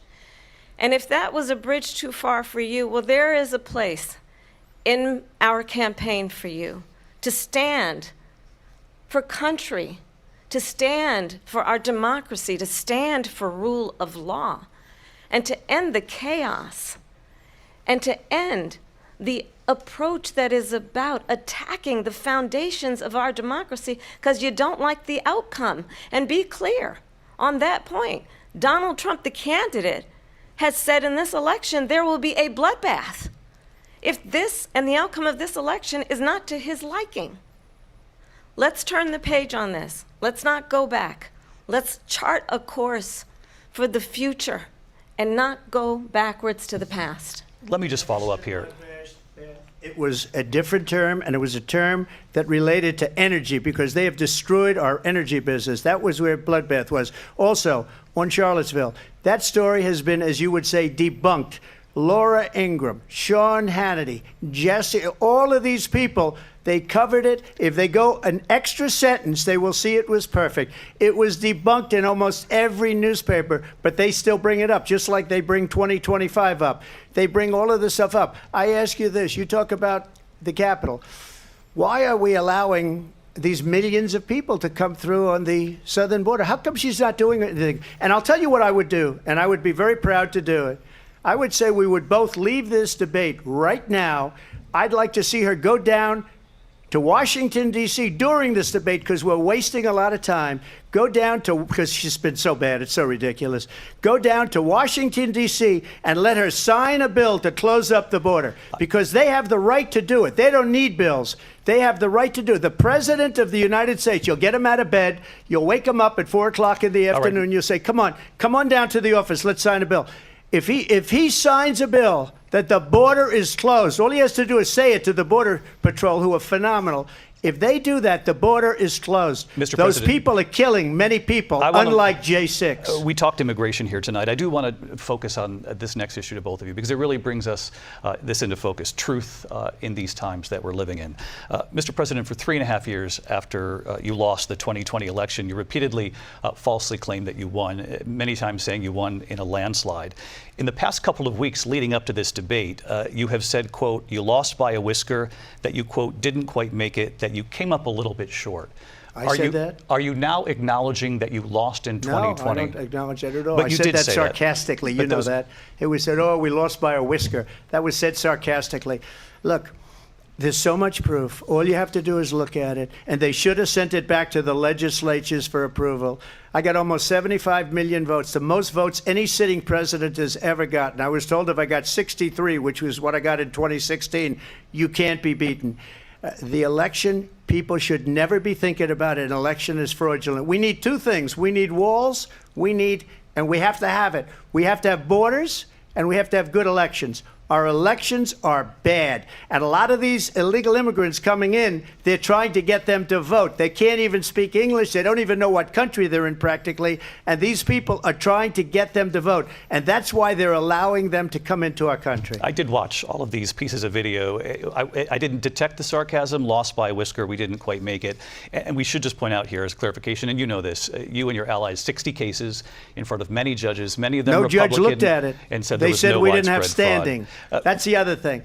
And if that was a bridge too far for you, well, there is a place in our campaign for you to stand for country, to stand for our democracy, to stand for rule of law, and to end the chaos, and to end the approach that is about attacking the foundations of our democracy because you don't like the outcome. And be clear on that point. Donald Trump, the candidate, has said in this election there will be a bloodbath if this and the outcome of this election is not to his liking. Let's turn the page on this. Let's not go back. Let's chart a course for the future and not go backwards to the past. Let me just follow up here. It was a different term, and it was a term that related to energy because they have destroyed our energy business. That was where bloodbath was. Also, on Charlottesville, that story has been, as you would say, debunked. Laura Ingraham, Sean Hannity, Jesse, all of these people, they covered it. If they go an extra sentence, they will see it was perfect. It was debunked in almost every newspaper, but they still bring it up, just like they bring 2025 up. They bring all of this stuff up. I ask you this. You talk about the Capitol. Why are we allowing these millions of people to come through on the southern border. How come she's not doing anything? And I'll tell you what I would do, and I would be very proud to do it. I would say we would both leave this debate right now. I'd like to see her go down to Washington, D.C. during this debate, because we're wasting a lot of time. Go down to, because she's been so bad, it's so ridiculous. Go down to Washington, D.C. and let her sign a bill to close up the border, because they have the right to do it. They don't need bills. They have the right to do it. The President of the United States, you'll get him out of bed, you'll wake him up at 4 o'clock in the afternoon, you'll say, come on down to the office, let's sign a bill. If he signs a bill that the border is closed, all he has to do is say it to the Border Patrol, who are phenomenal. If they do that, the border is closed. Mr. Those President, people are killing many people, unlike J6. We talked immigration here tonight. I do want to focus on this next issue to both of you, because it really brings us this into focus, truth in these times that we're living in. Mr. President, for 3.5 years after you lost the 2020 election, you repeatedly falsely claimed that you won, many times saying you won in a landslide. In the past couple of weeks leading up to this debate, you have said, quote, you lost by a whisker, that you, quote, didn't quite make it, that you came up a little bit short. I said that? Are you now acknowledging that you lost in 2020? No, I don't acknowledge that at all. But I you said did that say sarcastically. You know that. It was said, oh, we lost by a whisker. That was said sarcastically. Look, there's so much proof. All you have to do is look at it. And they should have sent it back to the legislatures for approval. I got almost 75 million votes, the most votes any sitting president has ever gotten. I was told if I got 63, which was what I got in 2016, you can't be beaten. The election, people should never be thinking about an election as fraudulent. We need two things. We need walls, and we have to have it. We have to have borders, and we have to have good elections. Our elections are bad. And a lot of these illegal immigrants coming in, they're trying to get them to vote. They can't even speak English. They don't even know what country they're in practically. And these people are trying to get them to vote. And that's why they're allowing them to come into our country. I did watch all of these pieces of video. I didn't detect the sarcasm, lost by a whisker. We didn't quite make it. And we should just point out here as clarification, and you know this, you and your allies, 60 cases in front of many judges, many of them no Republican. Judge looked at it. And said they there was said no we didn't have widespread fraud. standing. That's the other thing.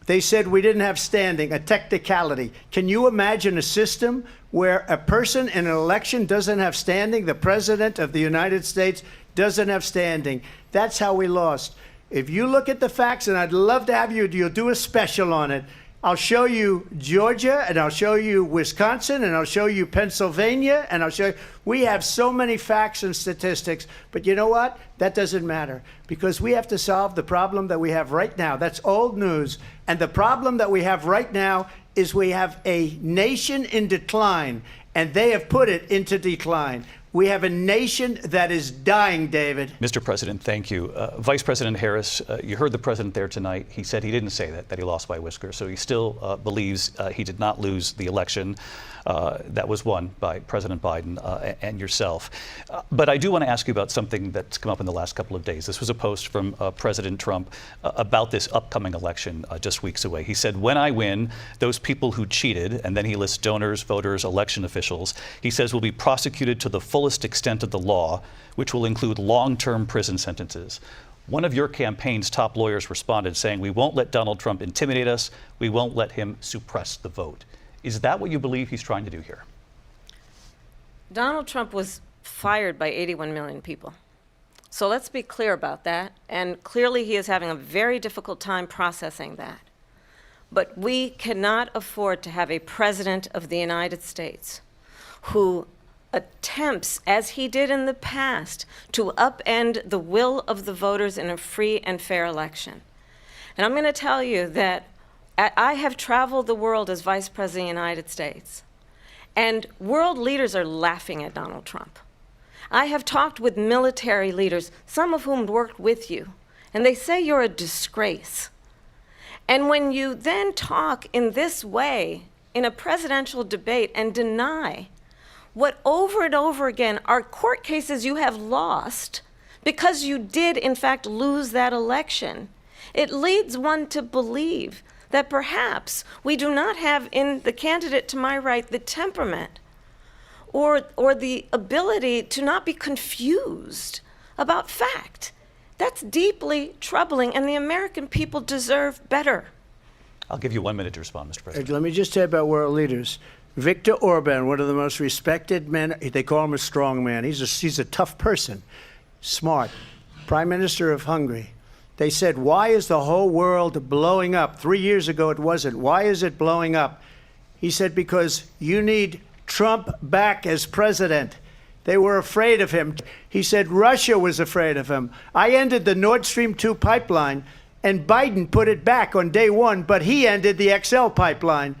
They said we didn't have standing, a technicality. Can you imagine a system where a person in an election doesn't have standing? The President of the United States doesn't have standing. That's how we lost. If you look at the facts, and I'd love to have you'll do a special on it. I'll show you Georgia, and I'll show you Wisconsin, and I'll show you Pennsylvania, and I'll show you. We have so many facts and statistics, but you know what? That doesn't matter, because we have to solve the problem that we have right now. That's old news. And the problem that we have right now is we have a nation in decline, and they have put it into decline. We have a nation that is dying, David. Mr. President, thank you. Vice President Harris, you heard the president there tonight. He said he didn't say that he lost by a whisker. So he still believes he did not lose the election that was won by President Biden and yourself. But I do want to ask you about something that's come up in the last couple of days. This was a post from President Trump about this upcoming election just weeks away. He said, when I win, those people who cheated, and then he lists donors, voters, election officials, he says will be prosecuted to the fullest extent of the law, which will include long-term prison sentences. One of your campaign's top lawyers responded saying, we won't let Donald Trump intimidate us. We won't let him suppress the vote. Is that what you believe he's trying to do here? Donald Trump was fired by 81 million people. So let's be clear about that. And clearly he is having a very difficult time processing that. But we cannot afford to have a president of the United States who attempts, as he did in the past, to upend the will of the voters in a free and fair election. And I'm going to tell you that I have traveled the world as Vice President of the United States, and world leaders are laughing at Donald Trump. I have talked with military leaders, some of whom worked with you, and they say you're a disgrace. And when you then talk in this way in a presidential debate and deny what over and over again are court cases you have lost because you did in fact lose that election, it leads one to believe that perhaps we do not have in the candidate to my right the temperament or the ability to not be confused about fact. That's deeply troubling, and the American people deserve better. I'll give you 1 minute to respond, Mr. President. Let me just tell you about world leaders. Viktor Orban, one of the most respected men, they call him a strong man. He's a tough person, smart, Prime Minister of Hungary. They said, why is the whole world blowing up? 3 years ago it wasn't. Why is it blowing up? He said, because you need Trump back as president. They were afraid of him. He said Russia was afraid of him. I ended the Nord Stream 2 pipeline, and Biden put it back on day one, but he ended the XL pipeline.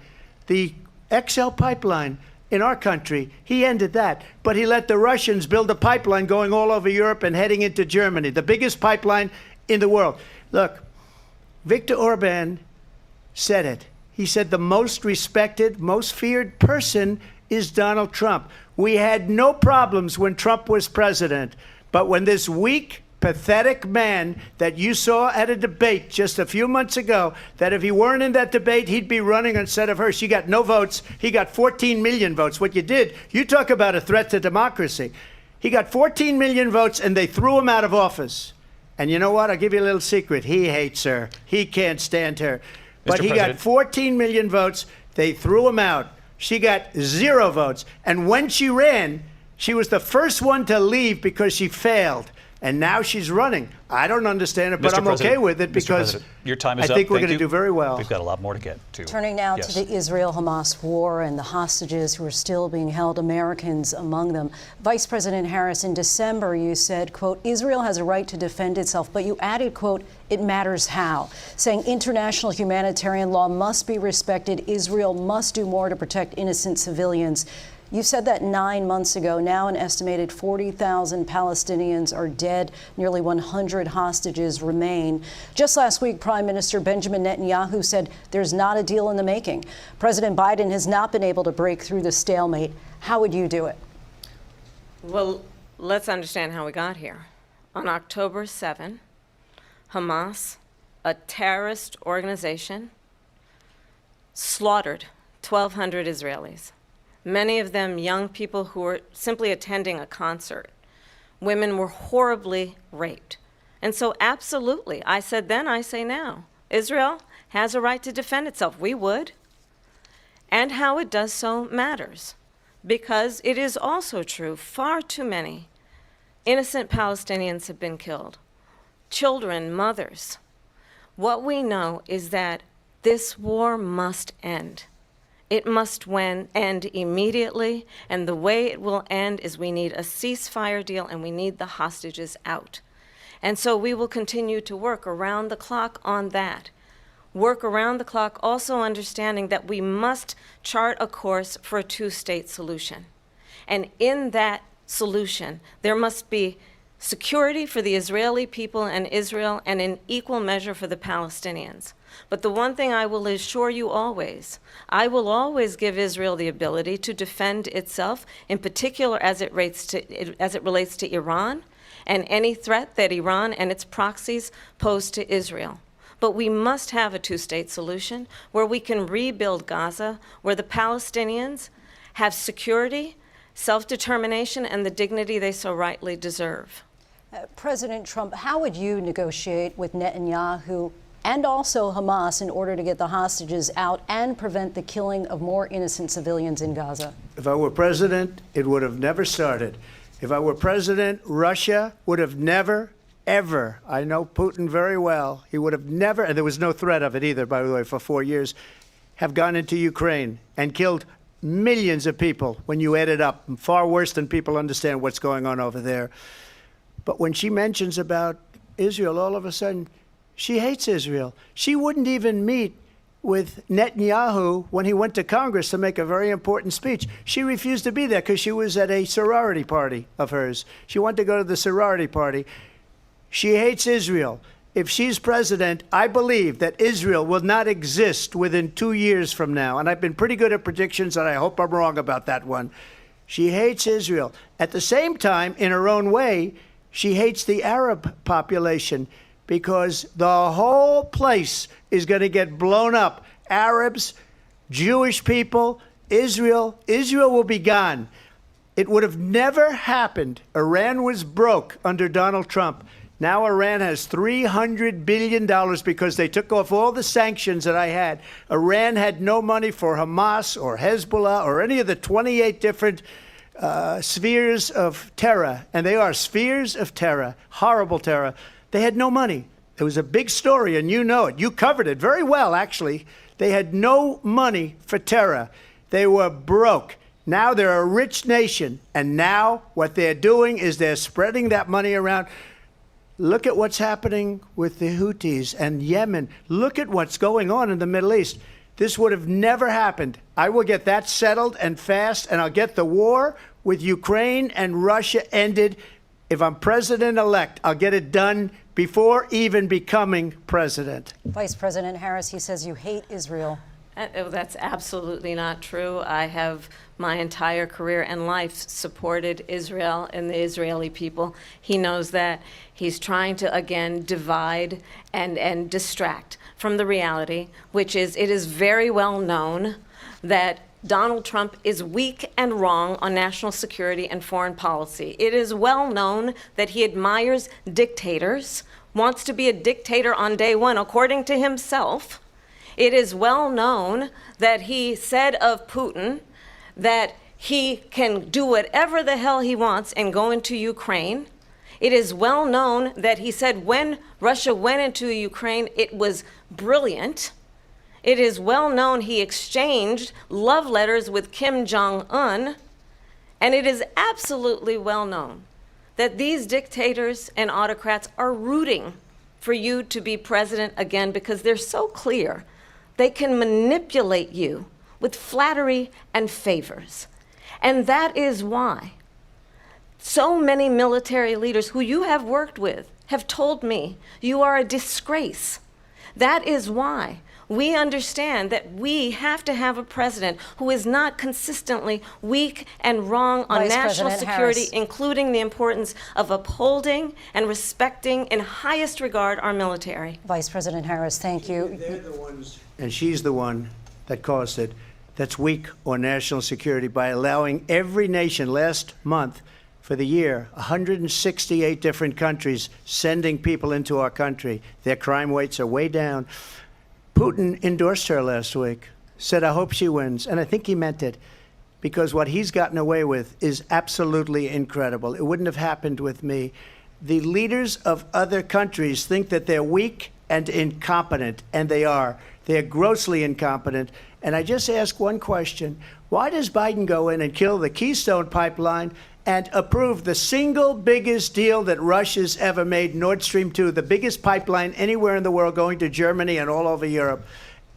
The XL pipeline in our country, he ended that. But he let the Russians build a pipeline going all over Europe and heading into Germany, the biggest pipeline in the world. Look, Viktor Orban said it. He said the most respected, most feared person is Donald Trump. We had no problems when Trump was president, but when this weak, pathetic man that you saw at a debate just a few months ago, that if he weren't in that debate, he'd be running instead of her. She got no votes. He got 14 million votes. What you did, you talk about a threat to democracy. He got 14 million votes, and they threw him out of office. And you know what? I'll give you a little secret. He hates her. He can't stand her. But he got 14 million votes. They threw him out. She got 0 votes. And when she ran, she was the first one to leave because she failed. And now she's running. I don't understand it, but I'm okay with it because your time is I think we're going to do very well. We've got a lot more to get to. Turning now to the Israel-Hamas war and the hostages who are still being held, Americans among them. Vice President Harris, in December, you said, quote, Israel has a right to defend itself, but you added, quote, it matters how, saying international humanitarian law must be respected. Israel must do more to protect innocent civilians. You said that 9 months ago. Now an estimated 40,000 Palestinians are dead. Nearly 100 hostages remain. Just last week, Prime Minister Benjamin Netanyahu said there's not a deal in the making. President Biden has not been able to break through the stalemate. How would you do it? Well, let's understand how we got here. On October 7, Hamas, a terrorist organization, slaughtered 1,200 Israelis. Many of them young people who were simply attending a concert. Women were horribly raped. And so absolutely, I said then, I say now, Israel has a right to defend itself. We would. And how it does so matters. Because it is also true, far too many innocent Palestinians have been killed. Children, mothers. What we know is that this war must end. It must end immediately, and the way it will end is we need a ceasefire deal and we need the hostages out. And so we will continue to work around the clock on that. Work around the clock, also understanding that we must chart a course for a two-state solution. And in that solution, there must be security for the Israeli people and Israel, and in equal measure for the Palestinians. But the one thing I will assure you always, I will always give Israel the ability to defend itself, in particular as it relates to Iran and any threat that Iran and its proxies pose to Israel. But we must have a two-state solution where we can rebuild Gaza, where the Palestinians have security, self-determination, and the dignity they so rightly deserve. President Trump, how would you negotiate with Netanyahu and also Hamas in order to get the hostages out and prevent the killing of more innocent civilians in Gaza? If I were president, it would have never started. If I were president, Russia would have never, ever, I know Putin very well, he would have never, and there was no threat of it either, by the way, for 4 years, have gone into Ukraine and killed millions of people when you add it up, far worse than people understand what's going on over there. But when she mentions about Israel, all of a sudden, she hates Israel. She wouldn't even meet with Netanyahu when he went to Congress to make a very important speech. She refused to be there because she was at a sorority party of hers. She wanted to go to the sorority party. She hates Israel. If she's president, I believe that Israel will not exist within 2 years from now. And I've been pretty good at predictions, and I hope I'm wrong about that one. She hates Israel. At the same time, in her own way, she hates the Arab population, because the whole place is going to get blown up. Arabs, Jewish people, Israel will be gone. It would have never happened. Iran was broke under Donald Trump. Now Iran has $300 billion because they took off all the sanctions that I had. Iran had no money for Hamas or Hezbollah or any of the 28 different spheres of terror. And they are spheres of terror, horrible terror. They had no money. It was a big story, and you know it. You covered it very well, actually. They had no money for terror. They were broke. Now they're a rich nation, and now what they're doing is they're spreading that money around. Look at what's happening with the Houthis and Yemen. Look at what's going on in the Middle East. This would have never happened. I will get that settled and fast, and I'll get the war with Ukraine and Russia ended. If I'm president-elect, I'll get it done before even becoming president. Vice President Harris, he says you hate Israel. That's absolutely not true. I have my entire career and life supported Israel and the Israeli people. He knows that. He's trying to, again, divide and distract from the reality, which is it is very well known that Donald Trump is weak and wrong on national security and foreign policy. It is well known that he admires dictators, wants to be a dictator on day one, according to himself. It is well known that he said of Putin that he can do whatever the hell he wants and go into Ukraine. It is well known that he said when Russia went into Ukraine, it was brilliant. It is well known he exchanged love letters with Kim Jong-un. And it is absolutely well known that these dictators and autocrats are rooting for you to be president again because they're so clear. They can manipulate you with flattery and favors. And that is why so many military leaders who you have worked with have told me you are a disgrace. That is why we understand that we have to have a president who is not consistently weak and wrong on national security, including the importance of upholding and respecting in highest regard our military. Vice President Harris, thank you. They're the ones, and she's the one that caused it, that's weak on national security by allowing every nation last month for the year, 168 different countries sending people into our country. Their crime rates are way down. Putin endorsed her last week, said, I hope she wins. And I think he meant it, because what he's gotten away with is absolutely incredible. It wouldn't have happened with me. The leaders of other countries think that they're weak and incompetent, and they are. They're grossly incompetent. And I just ask one question. Why does Biden go in and kill the Keystone Pipeline and approve the single biggest deal that Russia's ever made, Nord Stream 2, the biggest pipeline anywhere in the world going to Germany and all over Europe?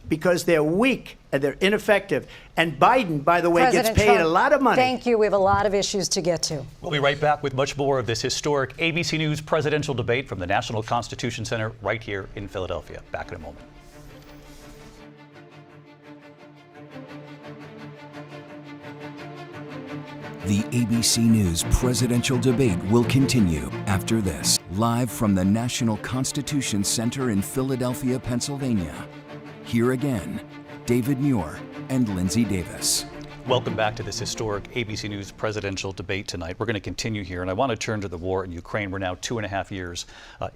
Because they're weak and they're ineffective. And Biden, by the way, President gets paid Trump, a lot of money. Thank you. We have a lot of issues to get to. We'll be right back with much more of this historic ABC News presidential debate from the National Constitution Center right here in Philadelphia. Back in a moment. The ABC News presidential debate will continue after this. Live from the National Constitution Center in Philadelphia, Pennsylvania. Here again, David Muir and Lindsay Davis. Welcome back to this historic ABC News presidential debate tonight. We're going to continue here, and I want to turn to the war in Ukraine. We're now 2.5 years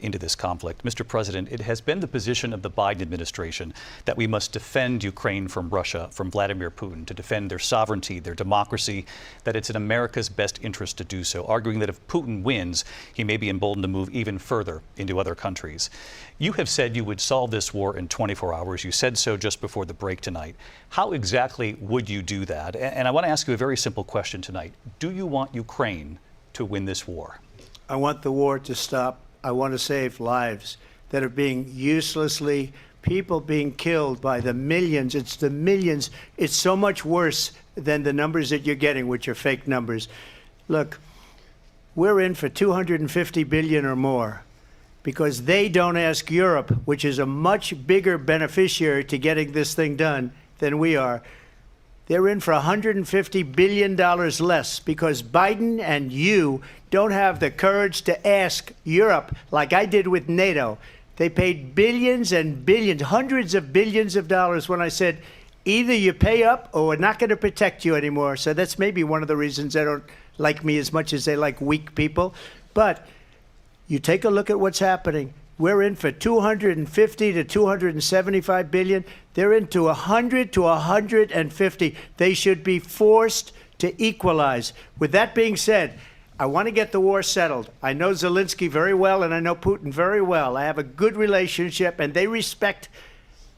into this conflict. Mr. President, it has been the position of the Biden administration that we must defend Ukraine from Russia, from Vladimir Putin, to defend their sovereignty, their democracy, that it's in America's best interest to do so, arguing that if Putin wins, he may be emboldened to move even further into other countries. You have said you would solve this war in 24 hours. You said so just before the break tonight. How exactly would you do that? And I want to ask you a very simple question tonight. Do you want Ukraine to win this war? I want the war to stop. I want to save lives that are being uselessly, people being killed by the millions. It's the millions. It's so much worse than the numbers that you're getting, which are fake numbers. Look, we're in for 250 billion or more, because they don't ask Europe, which is a much bigger beneficiary to getting this thing done than we are. They're in for $150 billion less because Biden and you don't have the courage to ask Europe like I did with NATO. They paid billions and billions, hundreds of billions of dollars when I said, either you pay up or we're not going to protect you anymore. So that's maybe one of the reasons they don't like me as much as they like weak people. But You take a look at what's happening. We're in for 250 to 275 billion. They're into 100 to 150. They should be forced to equalize. With that being said, I want to get the war settled. I know Zelensky very well, and I know Putin very well. I have a good relationship, and they respect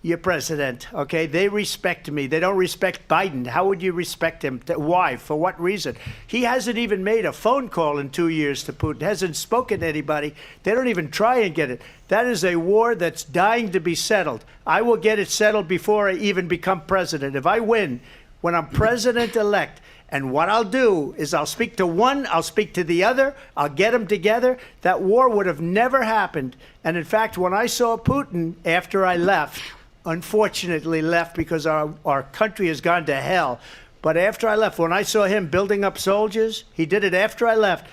your president, okay? They respect me. They don't respect Biden. How would you respect him? Why? For what reason? He hasn't even made a phone call in 2 years to Putin, hasn't spoken to anybody. They don't even try and get it. That is a war that's dying to be settled. I will get it settled before I even become president. If I win, when I'm president-elect, and what I'll do is I'll speak to one, I'll speak to the other, I'll get them together. That war would have never happened. And in fact, when I saw Putin after I left, unfortunately left because our country has gone to hell. But after I left, when I saw him building up soldiers, he did it after I left,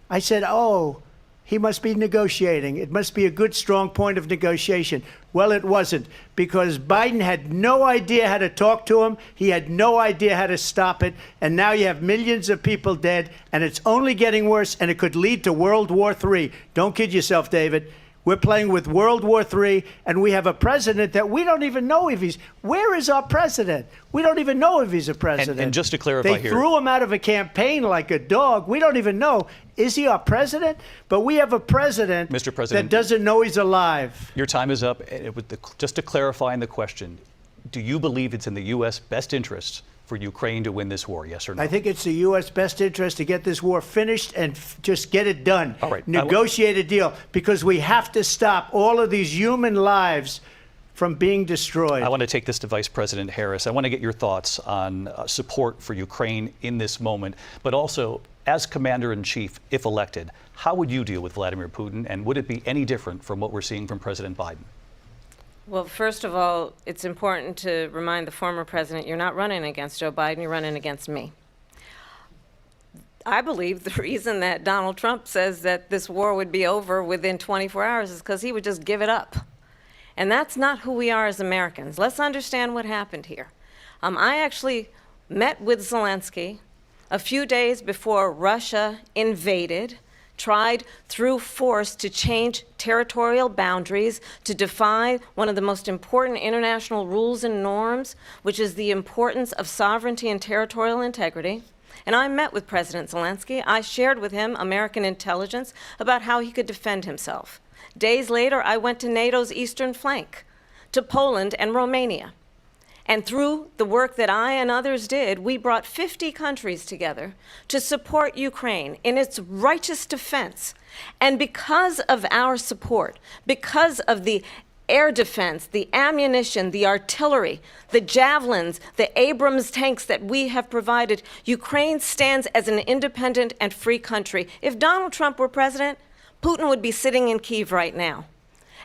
I said, oh, he must be negotiating. It must be a good, strong point of negotiation. Well, it wasn't, because Biden had no idea how to talk to him. He had no idea how to stop it. And now you have millions of people dead, and it's only getting worse, and it could lead to World War III. Don't kid yourself, David. We're playing with World War III, and we have a president that we don't even know if he's... Where is our president? We don't even know if he's a president. And just to clarify they here... threw him out of a campaign like a dog. We don't even know. Is he our president? But we have a president, Mr. President, that doesn't know he's alive. Your time is up. Just to clarify in the question, do you believe it's in the U.S. best interest for Ukraine to win this war, yes or no? I think it's the U.S. best interest to get this war finished and just get it done. All right. Negotiate a deal, because we have to stop all of these human lives from being destroyed. I want to take this to Vice President Harris. I want to get your thoughts on support for Ukraine in this moment, but also, as Commander-in-Chief, if elected, how would you deal with Vladimir Putin, and would it be any different from what we're seeing from President Biden? Well, first of all, it's important to remind the former president you're not running against Joe Biden, you're running against me. I believe the reason that Donald Trump says that this war would be over within 24 hours is because he would just give it up. And that's not who we are as Americans. Let's understand what happened here. I actually met with Zelensky a few days before Russia invaded, tried through force to change territorial boundaries, to defy one of the most important international rules and norms, which is the importance of sovereignty and territorial integrity. And I met with President Zelensky. I shared with him American intelligence about how he could defend himself. Days later, I went to NATO's eastern flank, to Poland and Romania. And through the work that I and others did, we brought 50 countries together to support Ukraine in its righteous defense. And because of our support, because of the air defense, the ammunition, the artillery, the javelins, the Abrams tanks that we have provided, Ukraine stands as an independent and free country. If Donald Trump were president, Putin would be sitting in Kyiv right now.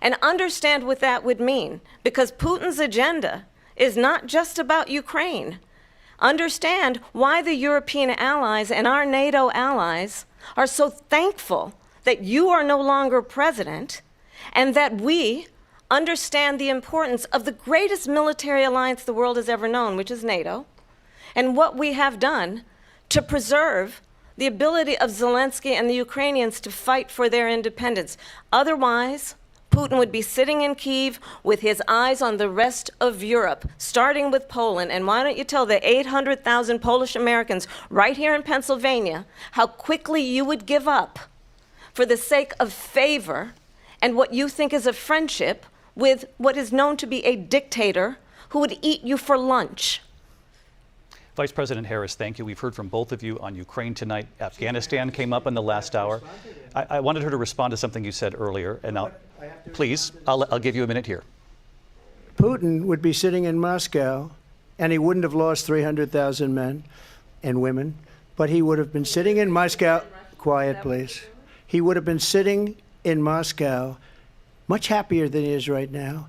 And understand what that would mean, because Putin's agenda is not just about Ukraine. Understand why the European allies and our NATO allies are so thankful that you are no longer president, and that we understand the importance of the greatest military alliance the world has ever known, which is NATO, and what we have done to preserve the ability of Zelensky and the Ukrainians to fight for their independence. Otherwise, Putin would be sitting in Kyiv with his eyes on the rest of Europe, starting with Poland. And why don't you tell the 800,000 Polish Americans right here in Pennsylvania how quickly you would give up for the sake of favor and what you think is a friendship with what is known to be a dictator who would eat you for lunch. Vice President Harris, thank you. We've heard from both of you on Ukraine tonight. Afghanistan came up in the last hour. I wanted her to respond to something you said earlier, and please, I'll give you a minute here. Putin would be sitting in Moscow, and he wouldn't have lost 300,000 men and women, but he would have been sitting in Moscow. Quiet, please. He would have been sitting in Moscow much happier than he is right now.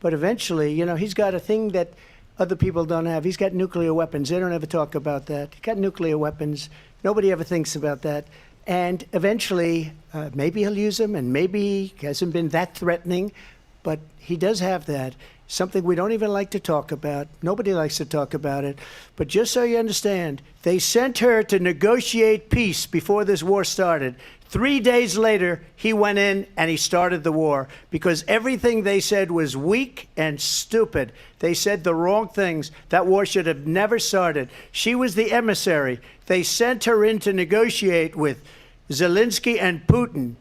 But eventually, you know, he's got a thing that other people don't have. He's got nuclear weapons. They don't ever talk about that. He's got nuclear weapons. Nobody ever thinks about that. And eventually, maybe he'll use them, and maybe he hasn't been that threatening, but he does have that. something we don't even like to talk about. Nobody likes to talk about it. But just so you understand, they sent her to negotiate peace before this war started. 3 days later, he went in and he started the war because everything they said was weak and stupid. They said the wrong things. That war should have never started. She was the emissary. They sent her in to negotiate with Zelensky and Putin,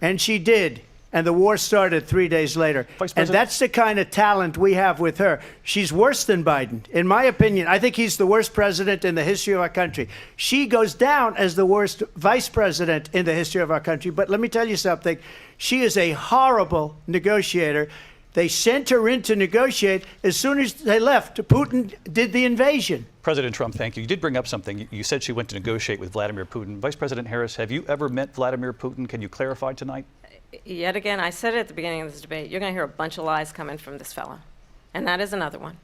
and she did. And the war started 3 days later. And that's the kind of talent we have with her. She's worse than Biden. In my opinion, I think he's the worst president in the history of our country. She goes down as the worst vice president in the history of our country. But let me tell you something. She is a horrible negotiator. They sent her in to negotiate. As soon as they left, Putin did the invasion. President Trump, thank you. You did bring up something. You said she went to negotiate with Vladimir Putin. Vice President Harris, have you ever met Vladimir Putin? Can you clarify tonight? Yet again, I said it at the beginning of this debate, you're going to hear a bunch of lies coming from this fellow. And that is another one.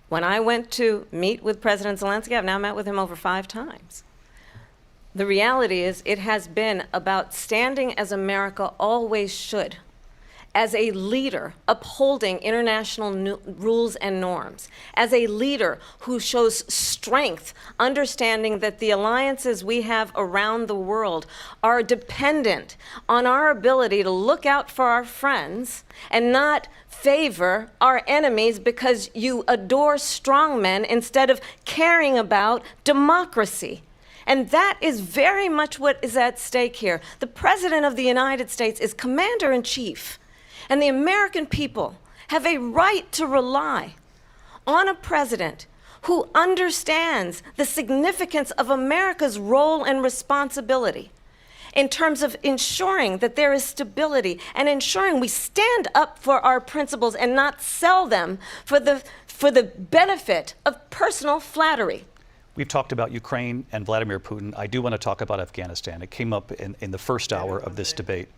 When I went to meet with President Zelensky, I've now met with him over 5 times. The reality is it has been about standing as America always should, as a leader upholding international rules and norms, as a leader who shows strength, understanding that the alliances we have around the world are dependent on our ability to look out for our friends and not favor our enemies because you adore strongmen instead of caring about democracy. And that is very much what is at stake here. The President of the United States is commander-in-chief. And the American people have a right to rely on a president who understands the significance of America's role and responsibility in terms of ensuring that there is stability and ensuring we stand up for our principles and not sell them for the benefit of personal flattery. We've talked about Ukraine and Vladimir Putin. I do want to talk about Afghanistan. It came up in the first hour of this debate.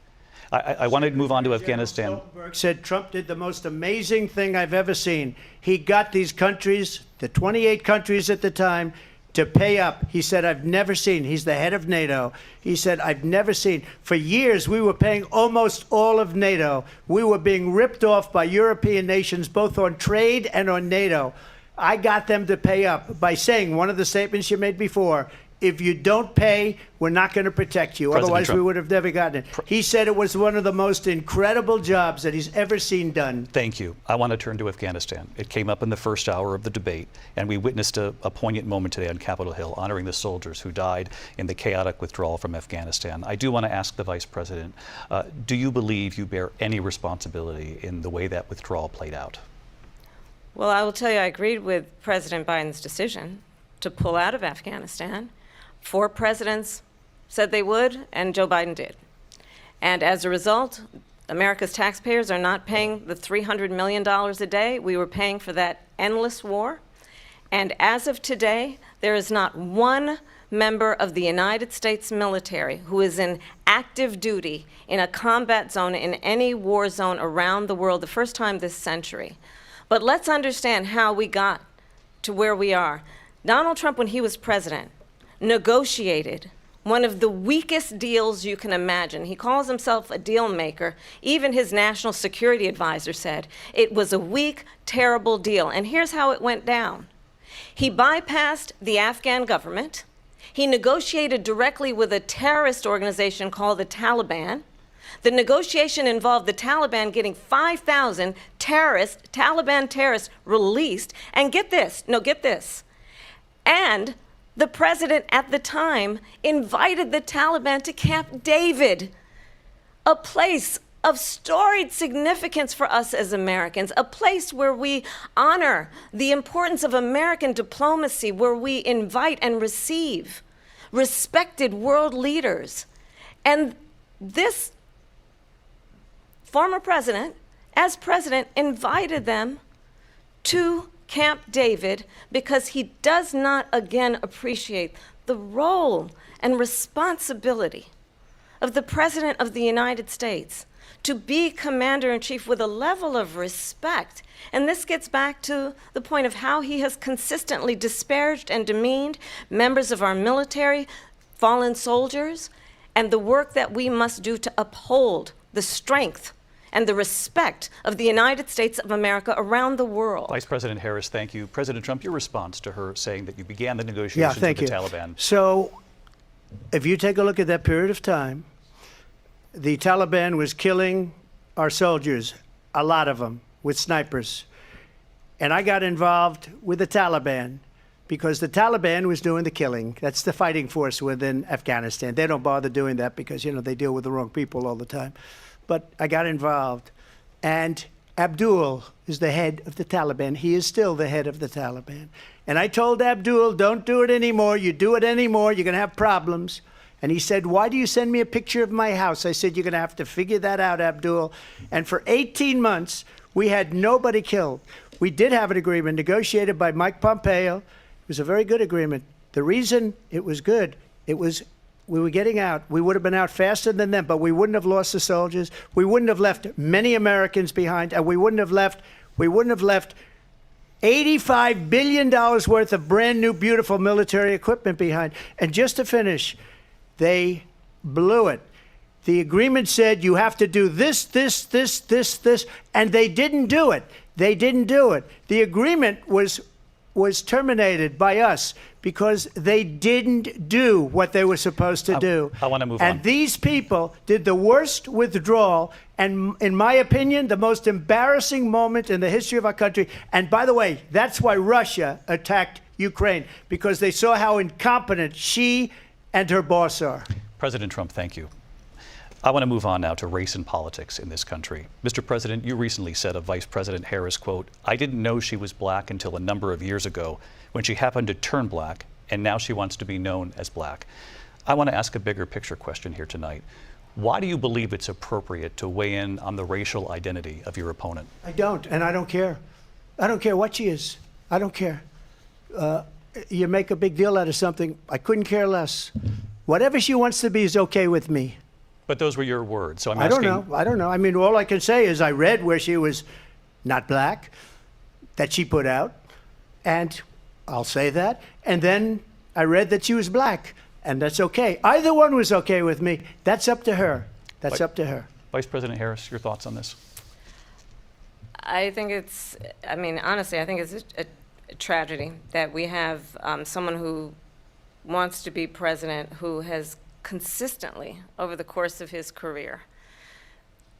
I want to move on to Afghanistan. Stoltenberg said Trump did the most amazing thing I've ever seen. He got these countries, the 28 countries at the time, to pay up. He said, I've never seen. He's the head of NATO. He said, I've never seen. For years, we were paying almost all of NATO. We were being ripped off by European nations, both on trade and on NATO. I got them to pay up by saying one of the statements you made before, if you don't pay, we're not going to protect you. President Otherwise, Trump. we would have never gotten it. He said it was one of the most incredible jobs that he's ever seen done. Thank you. I want to turn to Afghanistan. It came up in the first hour of the debate, and we witnessed a poignant moment today on Capitol Hill, honoring the soldiers who died in the chaotic withdrawal from Afghanistan. I do want to ask the Vice President, do you believe you bear any responsibility in the way that withdrawal played out? Well, I will tell you, I agreed with President Biden's decision to pull out of Afghanistan. 4 presidents said they would, and Joe Biden did. And as a result, America's taxpayers are not paying the $300 million a day we were paying for that endless war. And as of today, there is not one member of the United States military who is in active duty in a combat zone in any war zone around the world, the first time this century. But let's understand how we got to where we are. Donald Trump, when he was president, negotiated one of the weakest deals you can imagine. He calls himself a deal maker. Even his national security advisor said it was a weak, terrible deal. And here's how it went down. He bypassed the Afghan government. He negotiated directly with a terrorist organization called the Taliban. The negotiation involved the Taliban getting 5,000 Taliban terrorists released. And get this, and the president at the time invited the Taliban to Camp David, a place of storied significance for us as Americans, a place where we honor the importance of American diplomacy, where we invite and receive respected world leaders. And this former president, as president, invited them to Camp David because he does not again appreciate the role and responsibility of the President of the United States to be commander-in-chief with a level of respect. And this gets back to the point of how he has consistently disparaged and demeaned members of our military, fallen soldiers, and the work that we must do to uphold the strength and the respect of the United States of America around the world. Vice President Harris, thank you. President Trump, your response to her saying that you began the negotiations thank with the you. Taliban. So if you take a look at that period of time, the Taliban was killing our soldiers, a lot of them, with snipers. And I got involved with the Taliban because the Taliban was doing the killing. That's the fighting force within Afghanistan. They don't bother doing that because, you know, they deal with the wrong people all the time. But I got involved. And Abdul is the head of the Taliban. He is still the head of the Taliban. And I told Abdul, don't do it anymore. You do it anymore, you're going to have problems. And he said, why do you send me a picture of my house? I said, you're going to have to figure that out, Abdul. And for 18 months, we had nobody killed. We did have an agreement negotiated by Mike Pompeo. It was a very good agreement. The reason it was good, it was we were getting out. We would have been out faster than them, but we wouldn't have lost the soldiers. We wouldn't have left many Americans behind, and we wouldn't have left $85 billion worth of brand new, beautiful military equipment behind. And just to finish, they blew it. The agreement said you have to do this, and they didn't do it. They didn't do it. The agreement was terminated by us because they didn't do what they were supposed to do. I want to move on. And these people did the worst withdrawal, and in my opinion, the most embarrassing moment in the history of our country. And by the way, that's why Russia attacked Ukraine, because they saw how incompetent she and her boss are. President Trump, thank you. I want to move on now to race and politics in this country. Mr. President, you recently said of Vice President Harris, quote, I didn't know she was black until a number of years ago when she happened to turn black, and now she wants to be known as black. I want to ask a bigger picture question here tonight. Why do you believe it's appropriate to weigh in on the racial identity of your opponent? I don't, and I don't care. I don't care what she is. I don't care. You make a big deal out of something. I couldn't care less. Whatever she wants to be is okay with me. But those were your words, so I'm asking. I don't know. I mean, all I can say is I read where she was not black, that she put out, and I'll say that. And then I read that she was black, and that's okay. Either one was okay with me. That's up to her. That's up to her. Vice President Harris, your thoughts on this? I think it's, I mean, honestly, I think it's a tragedy that we have someone who wants to be president who has consistently, over the course of his career,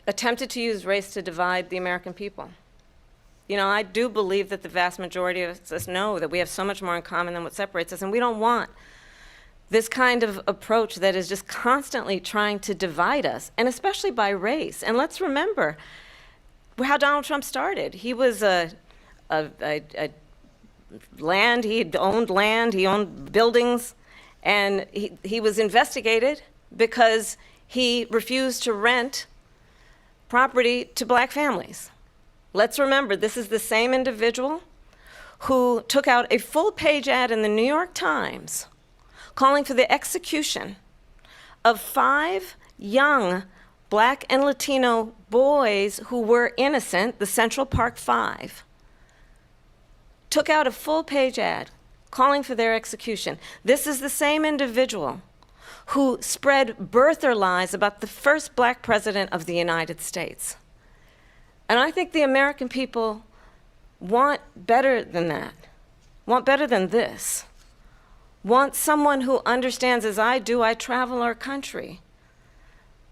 attempted to use race to divide the American people. You know, I do believe that the vast majority of us know that we have so much more in common than what separates us, and we don't want this kind of approach that is just constantly trying to divide us, and especially by race. And let's remember how Donald Trump started. He was land, he owned buildings, and he was investigated because he refused to rent property to black families. Let's remember, this is the same individual who took out a full-page ad in the New York Times calling for the execution of 5 young black and Latino boys who were innocent, the Central Park 5. Took out a full-page ad calling for their execution. This is the same individual who spread birther lies about the first black president of the United States. And I think the American people want better than that, want better than this, want someone who understands, as I do, I travel our country.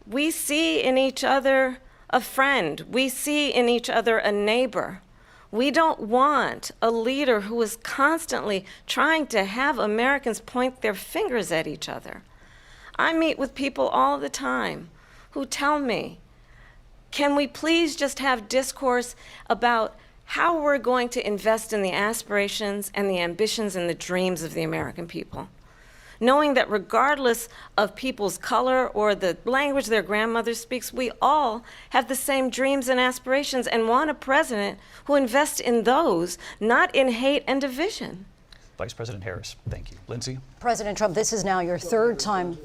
We see in each other a friend. We see in each other a neighbor. We don't want a leader who is constantly trying to have Americans point their fingers at each other. I meet with people all the time who tell me, can we please just have discourse about how we're going to invest in the aspirations and the ambitions and the dreams of the American people? Knowing that regardless of people's color or the language their grandmother speaks, we all have the same dreams and aspirations and want a president who invests in those, not in hate and division. Vice President Harris, thank you. Lindsay? President Trump, this is now your 3rd time.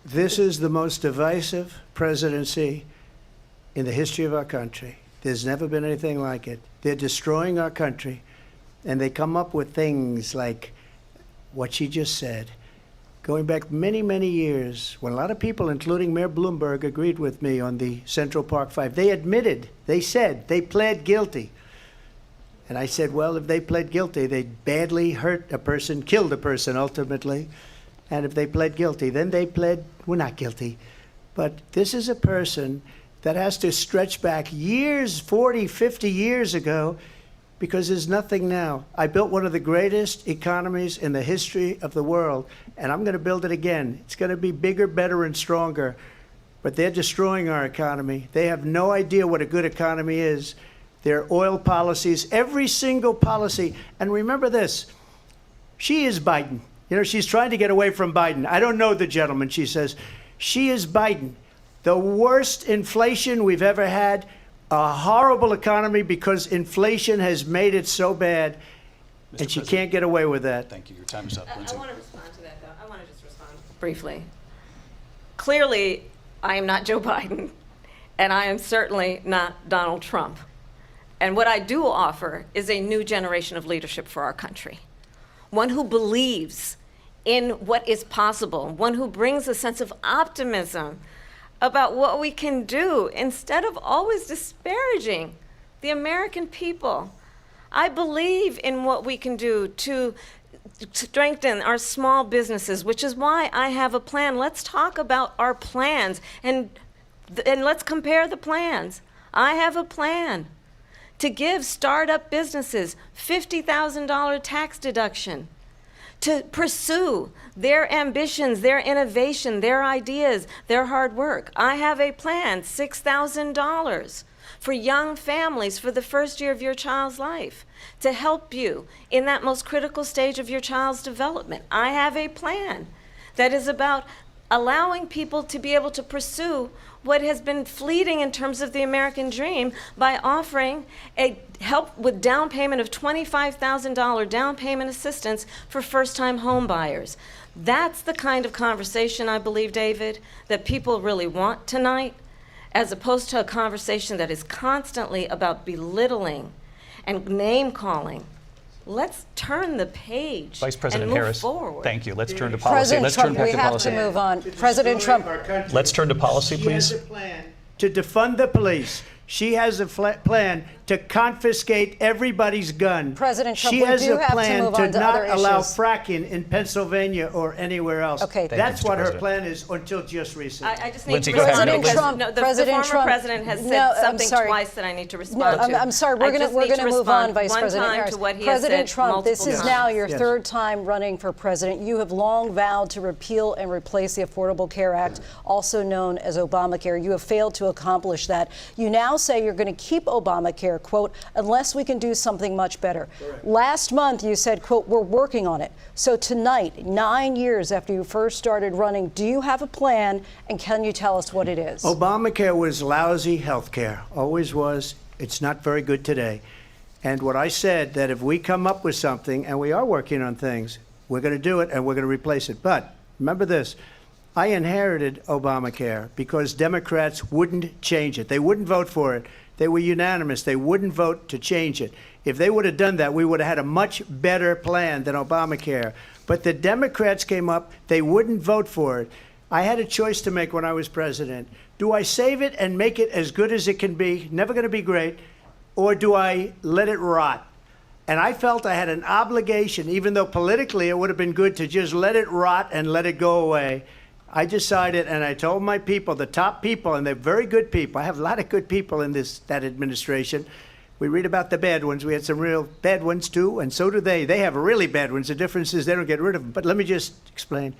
This is the most divisive presidency in the history of our country. There's never been anything like it. They're destroying our country, and they come up with things like what she just said. going back many, many years, when a lot of people, including Mayor Bloomberg, agreed with me on the Central Park Five, they admitted, they said, they pled guilty. And I said, well, if they pled guilty, they badly hurt a person, killed a person ultimately. And if they pled guilty, then they pled, we're not guilty. But this is a person that has to stretch back years, 40, 50 years ago, because there's nothing now. I built one of the greatest economies in the history of the world, and I'm going to build it again. It's going to be bigger, better, and stronger. But they're destroying our economy. They have no idea what a good economy is. Their oil policies, every single policy. And remember this, she is Biden. You know, she's trying to get away from Biden. I don't know the gentleman, she says. She is Biden. The worst inflation we've ever had, a horrible economy because inflation has made it so bad, and she can't get away with that. Thank you. Your time is up, Lindsay. I want to respond to that, though. I want to just respond briefly. Clearly, I am not Joe Biden, and I am certainly not Donald Trump. And what I do offer is a new generation of leadership for our country, one who believes in what is possible, one who brings a sense of optimism about what we can do instead of always disparaging the American people. I believe in what we can do to strengthen our small businesses, which is why I have a plan. Let's talk about our plans and let's compare the plans. I have a plan to give startup businesses $50,000 tax deduction, to pursue their ambitions, their innovation, their ideas, their hard work. I have a plan, $6,000 for young families for the first year of your child's life, to help you in that most critical stage of your child's development. I have a plan that is about allowing people to be able to pursue what has been fleeting in terms of the American dream by offering a help with down payment of $25,000 down payment assistance for first-time home buyers. That's the kind of conversation, I believe, David, that people really want tonight, as opposed to a conversation that is constantly about belittling and name-calling. Let's turn the page Vice President and move Harris, forward. thank you. Let's turn to policy. President Let's Trump, turn back we to have policy. to move on. President Trump. Let's turn to policy, She please. has a plan to defund the police. She has a plan to confiscate everybody's gun. President Trump, she we has do a have to plan move on to not other allow issues. fracking in Pennsylvania or anywhere else. Okay. Thank you, That's Mr. what her President. plan is until just recently. I just need Lindsay, to go ahead. respond President because Trump, no, the President former Trump, president has said no, I'm something sorry. twice that I need to respond to. I'm sorry. I We're just going need to to move on, respond Vice one President time Harris. to what he has President said Trump, this multiple is times. now your Yes. third time running for president. You have long vowed to repeal and replace the Affordable Care Act, also known as Obamacare. You have failed to accomplish that. You now say you're going to keep Obamacare, quote, unless we can do something much better. Correct. Last month, you said, quote, we're working on it. So tonight, 9 years after you first started running, do you have a plan, and can you tell us what it is? Obamacare was lousy health care, always was. It's not very good today. And what I said, that if we come up with something, and we are working on things, we're going to do it and we're going to replace it. But remember this, I inherited Obamacare because Democrats wouldn't change it. They wouldn't vote for it. They were unanimous. They wouldn't vote to change it. If they would have done that, we would have had a much better plan than Obamacare. But the Democrats came up. They wouldn't vote for it. I had a choice to make when I was president. Do I save it and make it as good as it can be, never going to be great, or do I let it rot? And I felt I had an obligation, even though politically it would have been good to just let it rot and let it go away. I decided, and I told my people, the top people, and they're very good people. I have a lot of good people in that administration. We read about the bad ones. We had some real bad ones, too, and so do they. They have really bad ones. The difference is they don't get rid of them. But let me just explain.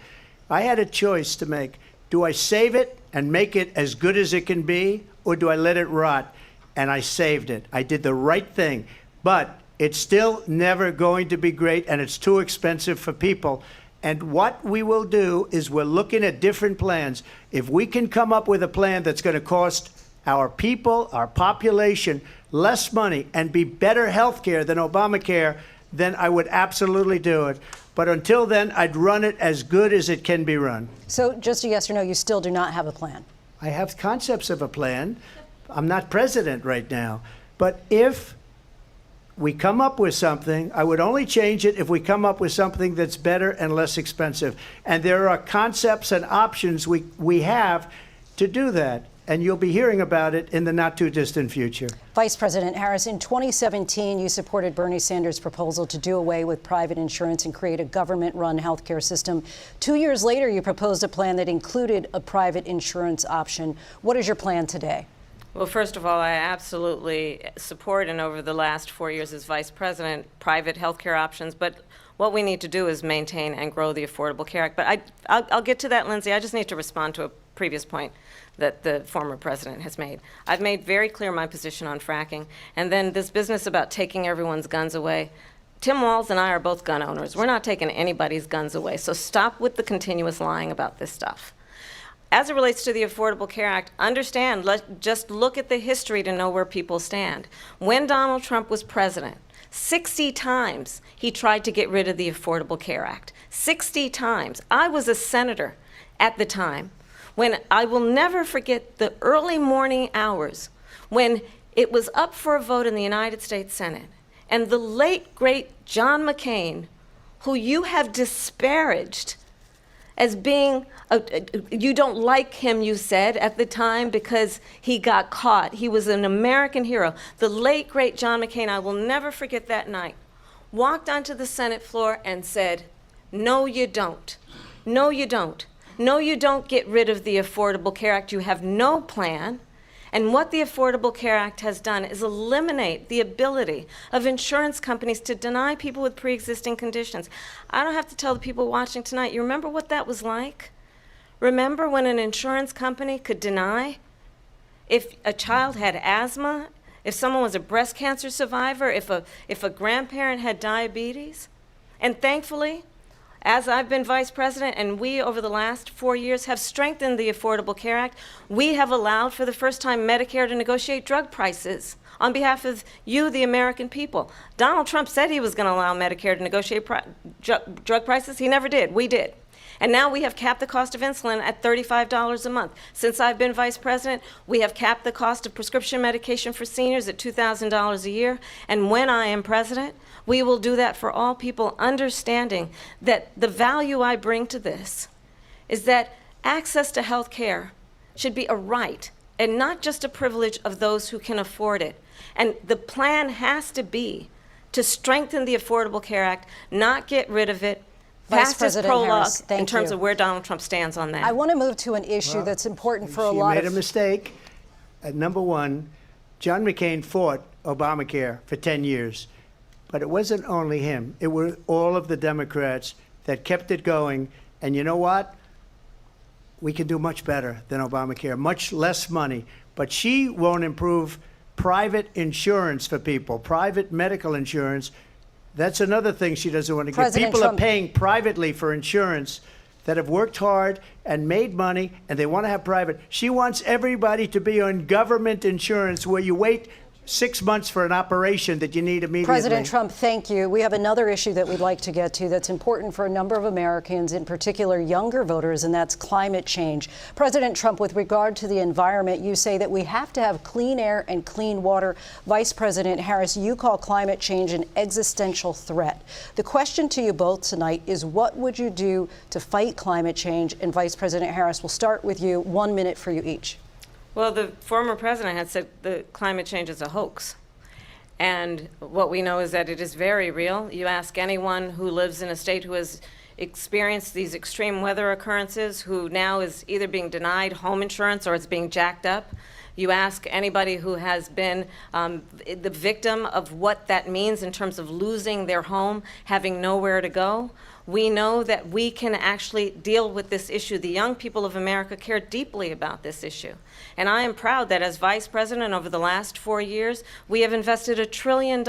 I had a choice to make. Do I save it and make it as good as it can be, or do I let it rot? And I saved it. I did the right thing. But it's still never going to be great, and it's too expensive for people. And what we will do is we're looking at different plans. If we can come up with a plan that's going to cost our people, our population, less money and be better health care than Obamacare, then I would absolutely do it. But until then, I'd run it as good as it can be run. So just a yes or no, you still do not have a plan? I have concepts of a plan. I'm not president right now. But if we come up with something. I would only change it if we come up with something that's better and less expensive. And there are concepts and options we have to do that. And you'll be hearing about it in the not too distant future. Vice President Harris, in 2017, you supported Bernie Sanders' proposal to do away with private insurance and create a government-run healthcare system. 2 years later, you proposed a plan that included a private insurance option. What is your plan today? Well, first of all, I absolutely support, and over the last 4 years as vice president, private healthcare options. But what we need to do is maintain and grow the Affordable Care Act. But I'll get to that, Lindsay. I just need to respond to a previous point that the former president has made. I've made very clear my position on fracking. And then this business about taking everyone's guns away. Tim Walz and I are both gun owners. We're not taking anybody's guns away. So stop with the continuous lying about this stuff. As it relates to the Affordable Care Act, understand, just look at the history to know where people stand. When Donald Trump was president, 60 times he tried to get rid of the Affordable Care Act. 60 times. I was a senator at the time when I will never forget the early morning hours when it was up for a vote in the United States Senate. And the late, great John McCain, who you have disparaged as being, you don't like him, you said, at the time because he got caught. He was an American hero. The late, great John McCain, I will never forget that night, walked onto the Senate floor and said, no, you don't. No, you don't. No, you don't get rid of the Affordable Care Act. You have no plan. And what the Affordable Care Act has done is eliminate the ability of insurance companies to deny people with pre-existing conditions. I don't have to tell the people watching tonight, you remember what that was like? Remember when an insurance company could deny if a child had asthma, if someone was a breast cancer survivor, if a grandparent had diabetes? And thankfully, as I've been vice president, and we over the last 4 years have strengthened the Affordable Care Act, we have allowed for the first time Medicare to negotiate drug prices on behalf of you, the American people. Donald Trump said he was going to allow Medicare to negotiate drug prices. He never did. We did. And now we have capped the cost of insulin at $35 a month. Since I've been vice president, we have capped the cost of prescription medication for seniors at $2,000 a year. And when I am president, we will do that for all people, understanding that the value I bring to this is that access to health care should be a right and not just a privilege of those who can afford it. And the plan has to be to strengthen the Affordable Care Act, not get rid of it. Vice President Harris, in terms of where Donald Trump stands on that. I want to move to an issue that's important for a lot of... You made a mistake. Number one, John McCain fought Obamacare for 10 years. But it wasn't only him. It were all of the Democrats that kept it going. And you know what? We can do much better than Obamacare, much less money. But she won't improve private insurance for people, private medical insurance. That's another thing she doesn't want to get. People are paying privately for insurance that have worked hard and made money, and they want to have private. She wants everybody to be on government insurance where you wait 6 months for an operation that you need immediately. President Trump, thank you. We have another issue that we'd like to get to that's important for a number of Americans, in particular younger voters, and that's climate change. President Trump, with regard to the environment, you say that we have to have clean air and clean water. Vice President Harris, you call climate change an existential threat. The question to you both tonight is, what would you do to fight climate change? And Vice President Harris, we'll start with you. 1 minute for you each. Well, the former president had said the climate change is a hoax. And what we know is that it is very real. You ask anyone who lives in a state who has experienced these extreme weather occurrences, who now is either being denied home insurance or it's being jacked up. You ask anybody who has been the victim of what that means in terms of losing their home, having nowhere to go. We know that we can actually deal with this issue. The young people of America care deeply about this issue. And I am proud that as vice president over the last 4 years, we have invested $1 trillion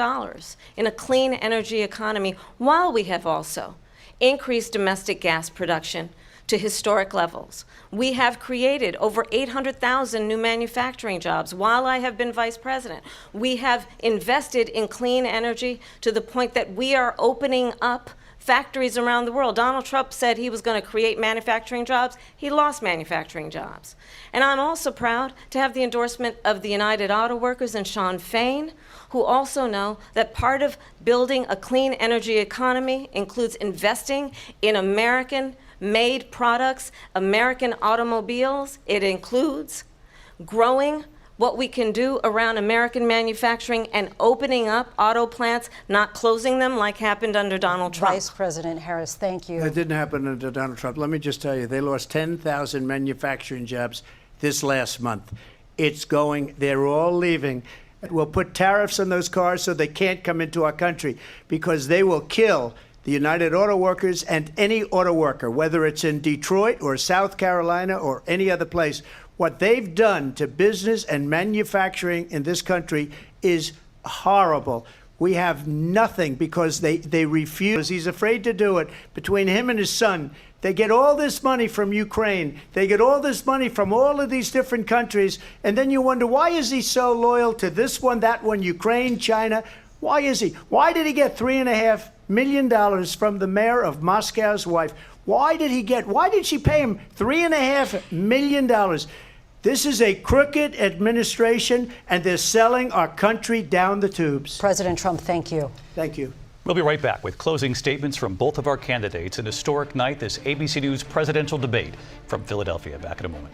in a clean energy economy, while we have also increased domestic gas production to historic levels. We have created over 800,000 new manufacturing jobs while I have been vice president. We have invested in clean energy to the point that we are opening up factories around the world. Donald Trump said he was going to create manufacturing jobs. He lost manufacturing jobs. And I'm also proud to have the endorsement of the United Auto Workers and Sean Fain, who also know that part of building a clean energy economy includes investing in American-made products, American automobiles. It includes growing what we can do around American manufacturing and opening up auto plants, not closing them like happened under Donald Trump. Vice President Harris, thank you. That didn't happen under Donald Trump. Let me just tell you, they lost 10,000 manufacturing jobs this last month. They're all leaving. We'll put tariffs on those cars so they can't come into our country because they will kill the United Auto Workers and any auto worker, whether it's in Detroit or South Carolina or any other place. What they've done to business and manufacturing in this country is horrible. We have nothing because they refuse. He's afraid to do it. Between him and his son, they get all this money from Ukraine. They get all this money from all of these different countries. And then you wonder, why is he so loyal to this one, that one, Ukraine, China? Why is he? Why did he get $3.5 million from the mayor of Moscow's wife? Why did she pay him $3.5 million? This is a crooked administration, and they're selling our country down the tubes. President Trump, thank you. Thank you. We'll be right back with closing statements from both of our candidates. An historic night, this ABC News presidential debate from Philadelphia. Back in a moment.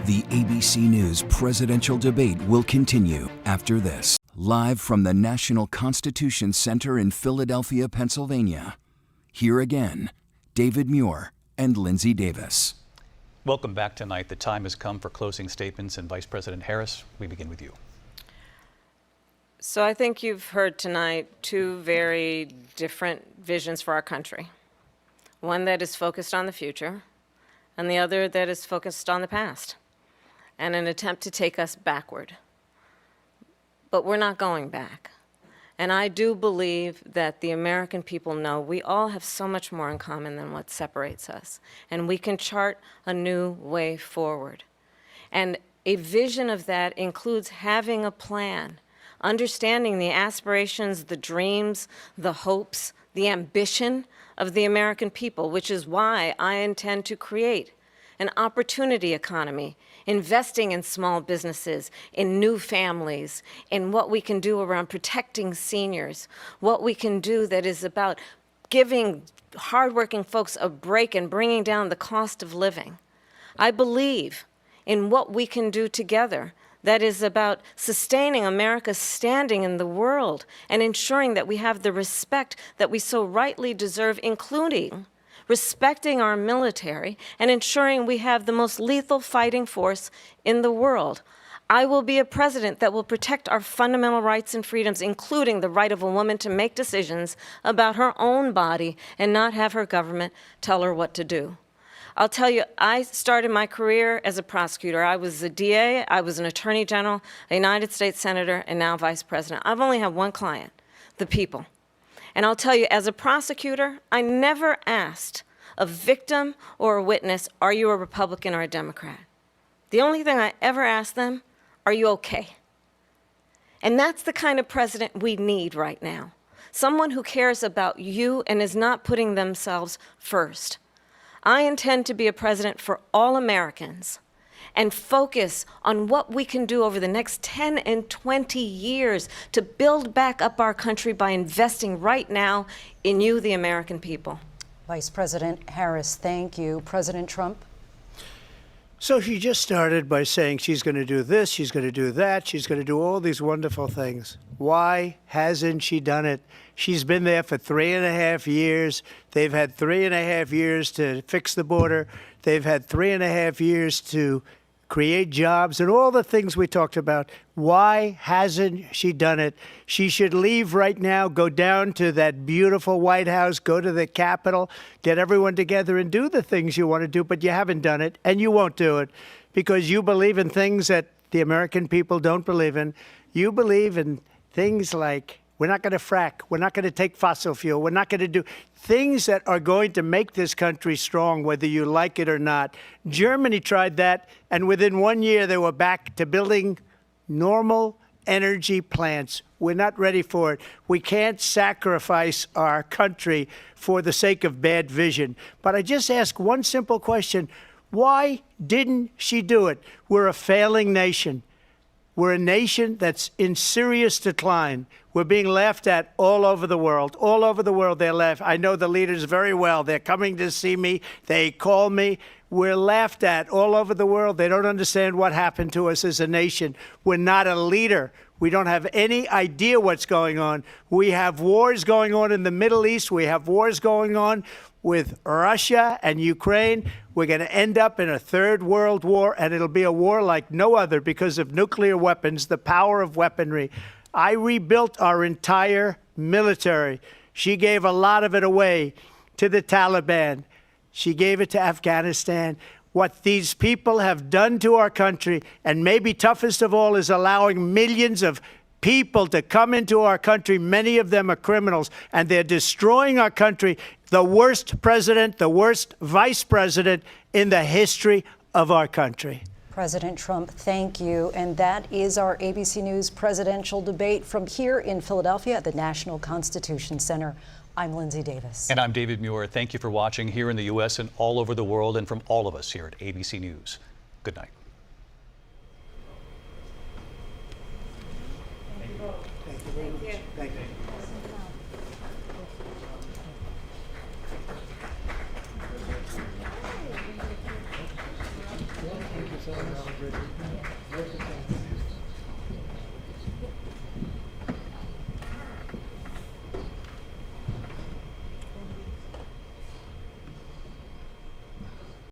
The ABC News presidential debate will continue after this. Live from the National Constitution Center in Philadelphia, Pennsylvania. Here again, David Muir and Lindsay Davis. Welcome back tonight. The time has come for closing statements, and Vice President Harris, we begin with you. So I think you've heard tonight two very different visions for our country. One that is focused on the future, and the other that is focused on the past, and an attempt to take us backward. But we're not going back. And I do believe that the American people know we all have so much more in common than what separates us. And we can chart a new way forward. And a vision of that includes having a plan, understanding the aspirations, the dreams, the hopes, the ambition of the American people, which is why I intend to create an opportunity economy, investing in small businesses, in new families, in what we can do around protecting seniors, what we can do that is about giving hardworking folks a break and bringing down the cost of living. I believe in what we can do together that is about sustaining America's standing in the world and ensuring that we have the respect that we so rightly deserve, including respecting our military and ensuring we have the most lethal fighting force in the world. I will be a president that will protect our fundamental rights and freedoms, including the right of a woman to make decisions about her own body and not have her government tell her what to do. I'll tell you, I started my career as a prosecutor. I was a DA, I was an attorney general, a United States senator, and now vice president. I've only had one client, the people. And I'll tell you, as a prosecutor, I never asked a victim or a witness, are you a Republican or a Democrat? The only thing I ever asked them, are you okay? And that's the kind of president we need right now. Someone who cares about you and is not putting themselves first. I intend to be a president for all Americans and focus on what we can do over the next 10 and 20 years to build back up our country by investing right now in you, the American people. Vice President Harris, thank you. President Trump? So she just started by saying she's going to do this, she's going to do that, she's going to do all these wonderful things. Why hasn't she done it? She's been there for 3.5 years. They've had 3.5 years to fix the border. They've had 3.5 years to create jobs and all the things we talked about. Why hasn't she done it? She should leave right now, go down to that beautiful White House, go to the Capitol, get everyone together and do the things you want to do, but you haven't done it and you won't do it because you believe in things that the American people don't believe in. You believe in things like we're not going to frack. We're not going to take fossil fuel. We're not going to do things that are going to make this country strong, whether you like it or not. Germany tried that, and within 1 year, they were back to building normal energy plants. We're not ready for it. We can't sacrifice our country for the sake of bad vision. But I just ask one simple question. Why didn't she do it? We're a failing nation. We're a nation that's in serious decline. We're being laughed at all over the world. All over the world, they're laughed. I know the leaders very well. They're coming to see me. They call me. We're laughed at all over the world. They don't understand what happened to us as a nation. We're not a leader. We don't have any idea what's going on. We have wars going on in the Middle East. We have wars going on with Russia and Ukraine. We're going to end up in a third world war, and it'll be a war like no other because of nuclear weapons, the power of weaponry. I rebuilt our entire military. She gave a lot of it away to the Taliban. She gave it to Afghanistan. What these people have done to our country, and maybe toughest of all, is allowing millions of people to come into our country. Many of them are criminals, and they're destroying our country. The worst president, the worst vice president in the history of our country. President Trump, thank you. And that is our ABC News presidential debate from here in Philadelphia at the National Constitution Center. I'm Lindsay Davis. And I'm David Muir. Thank you for watching here in the U.S. and all over the world, and from all of us here at ABC News. Good night. Thank you. Thank you so much.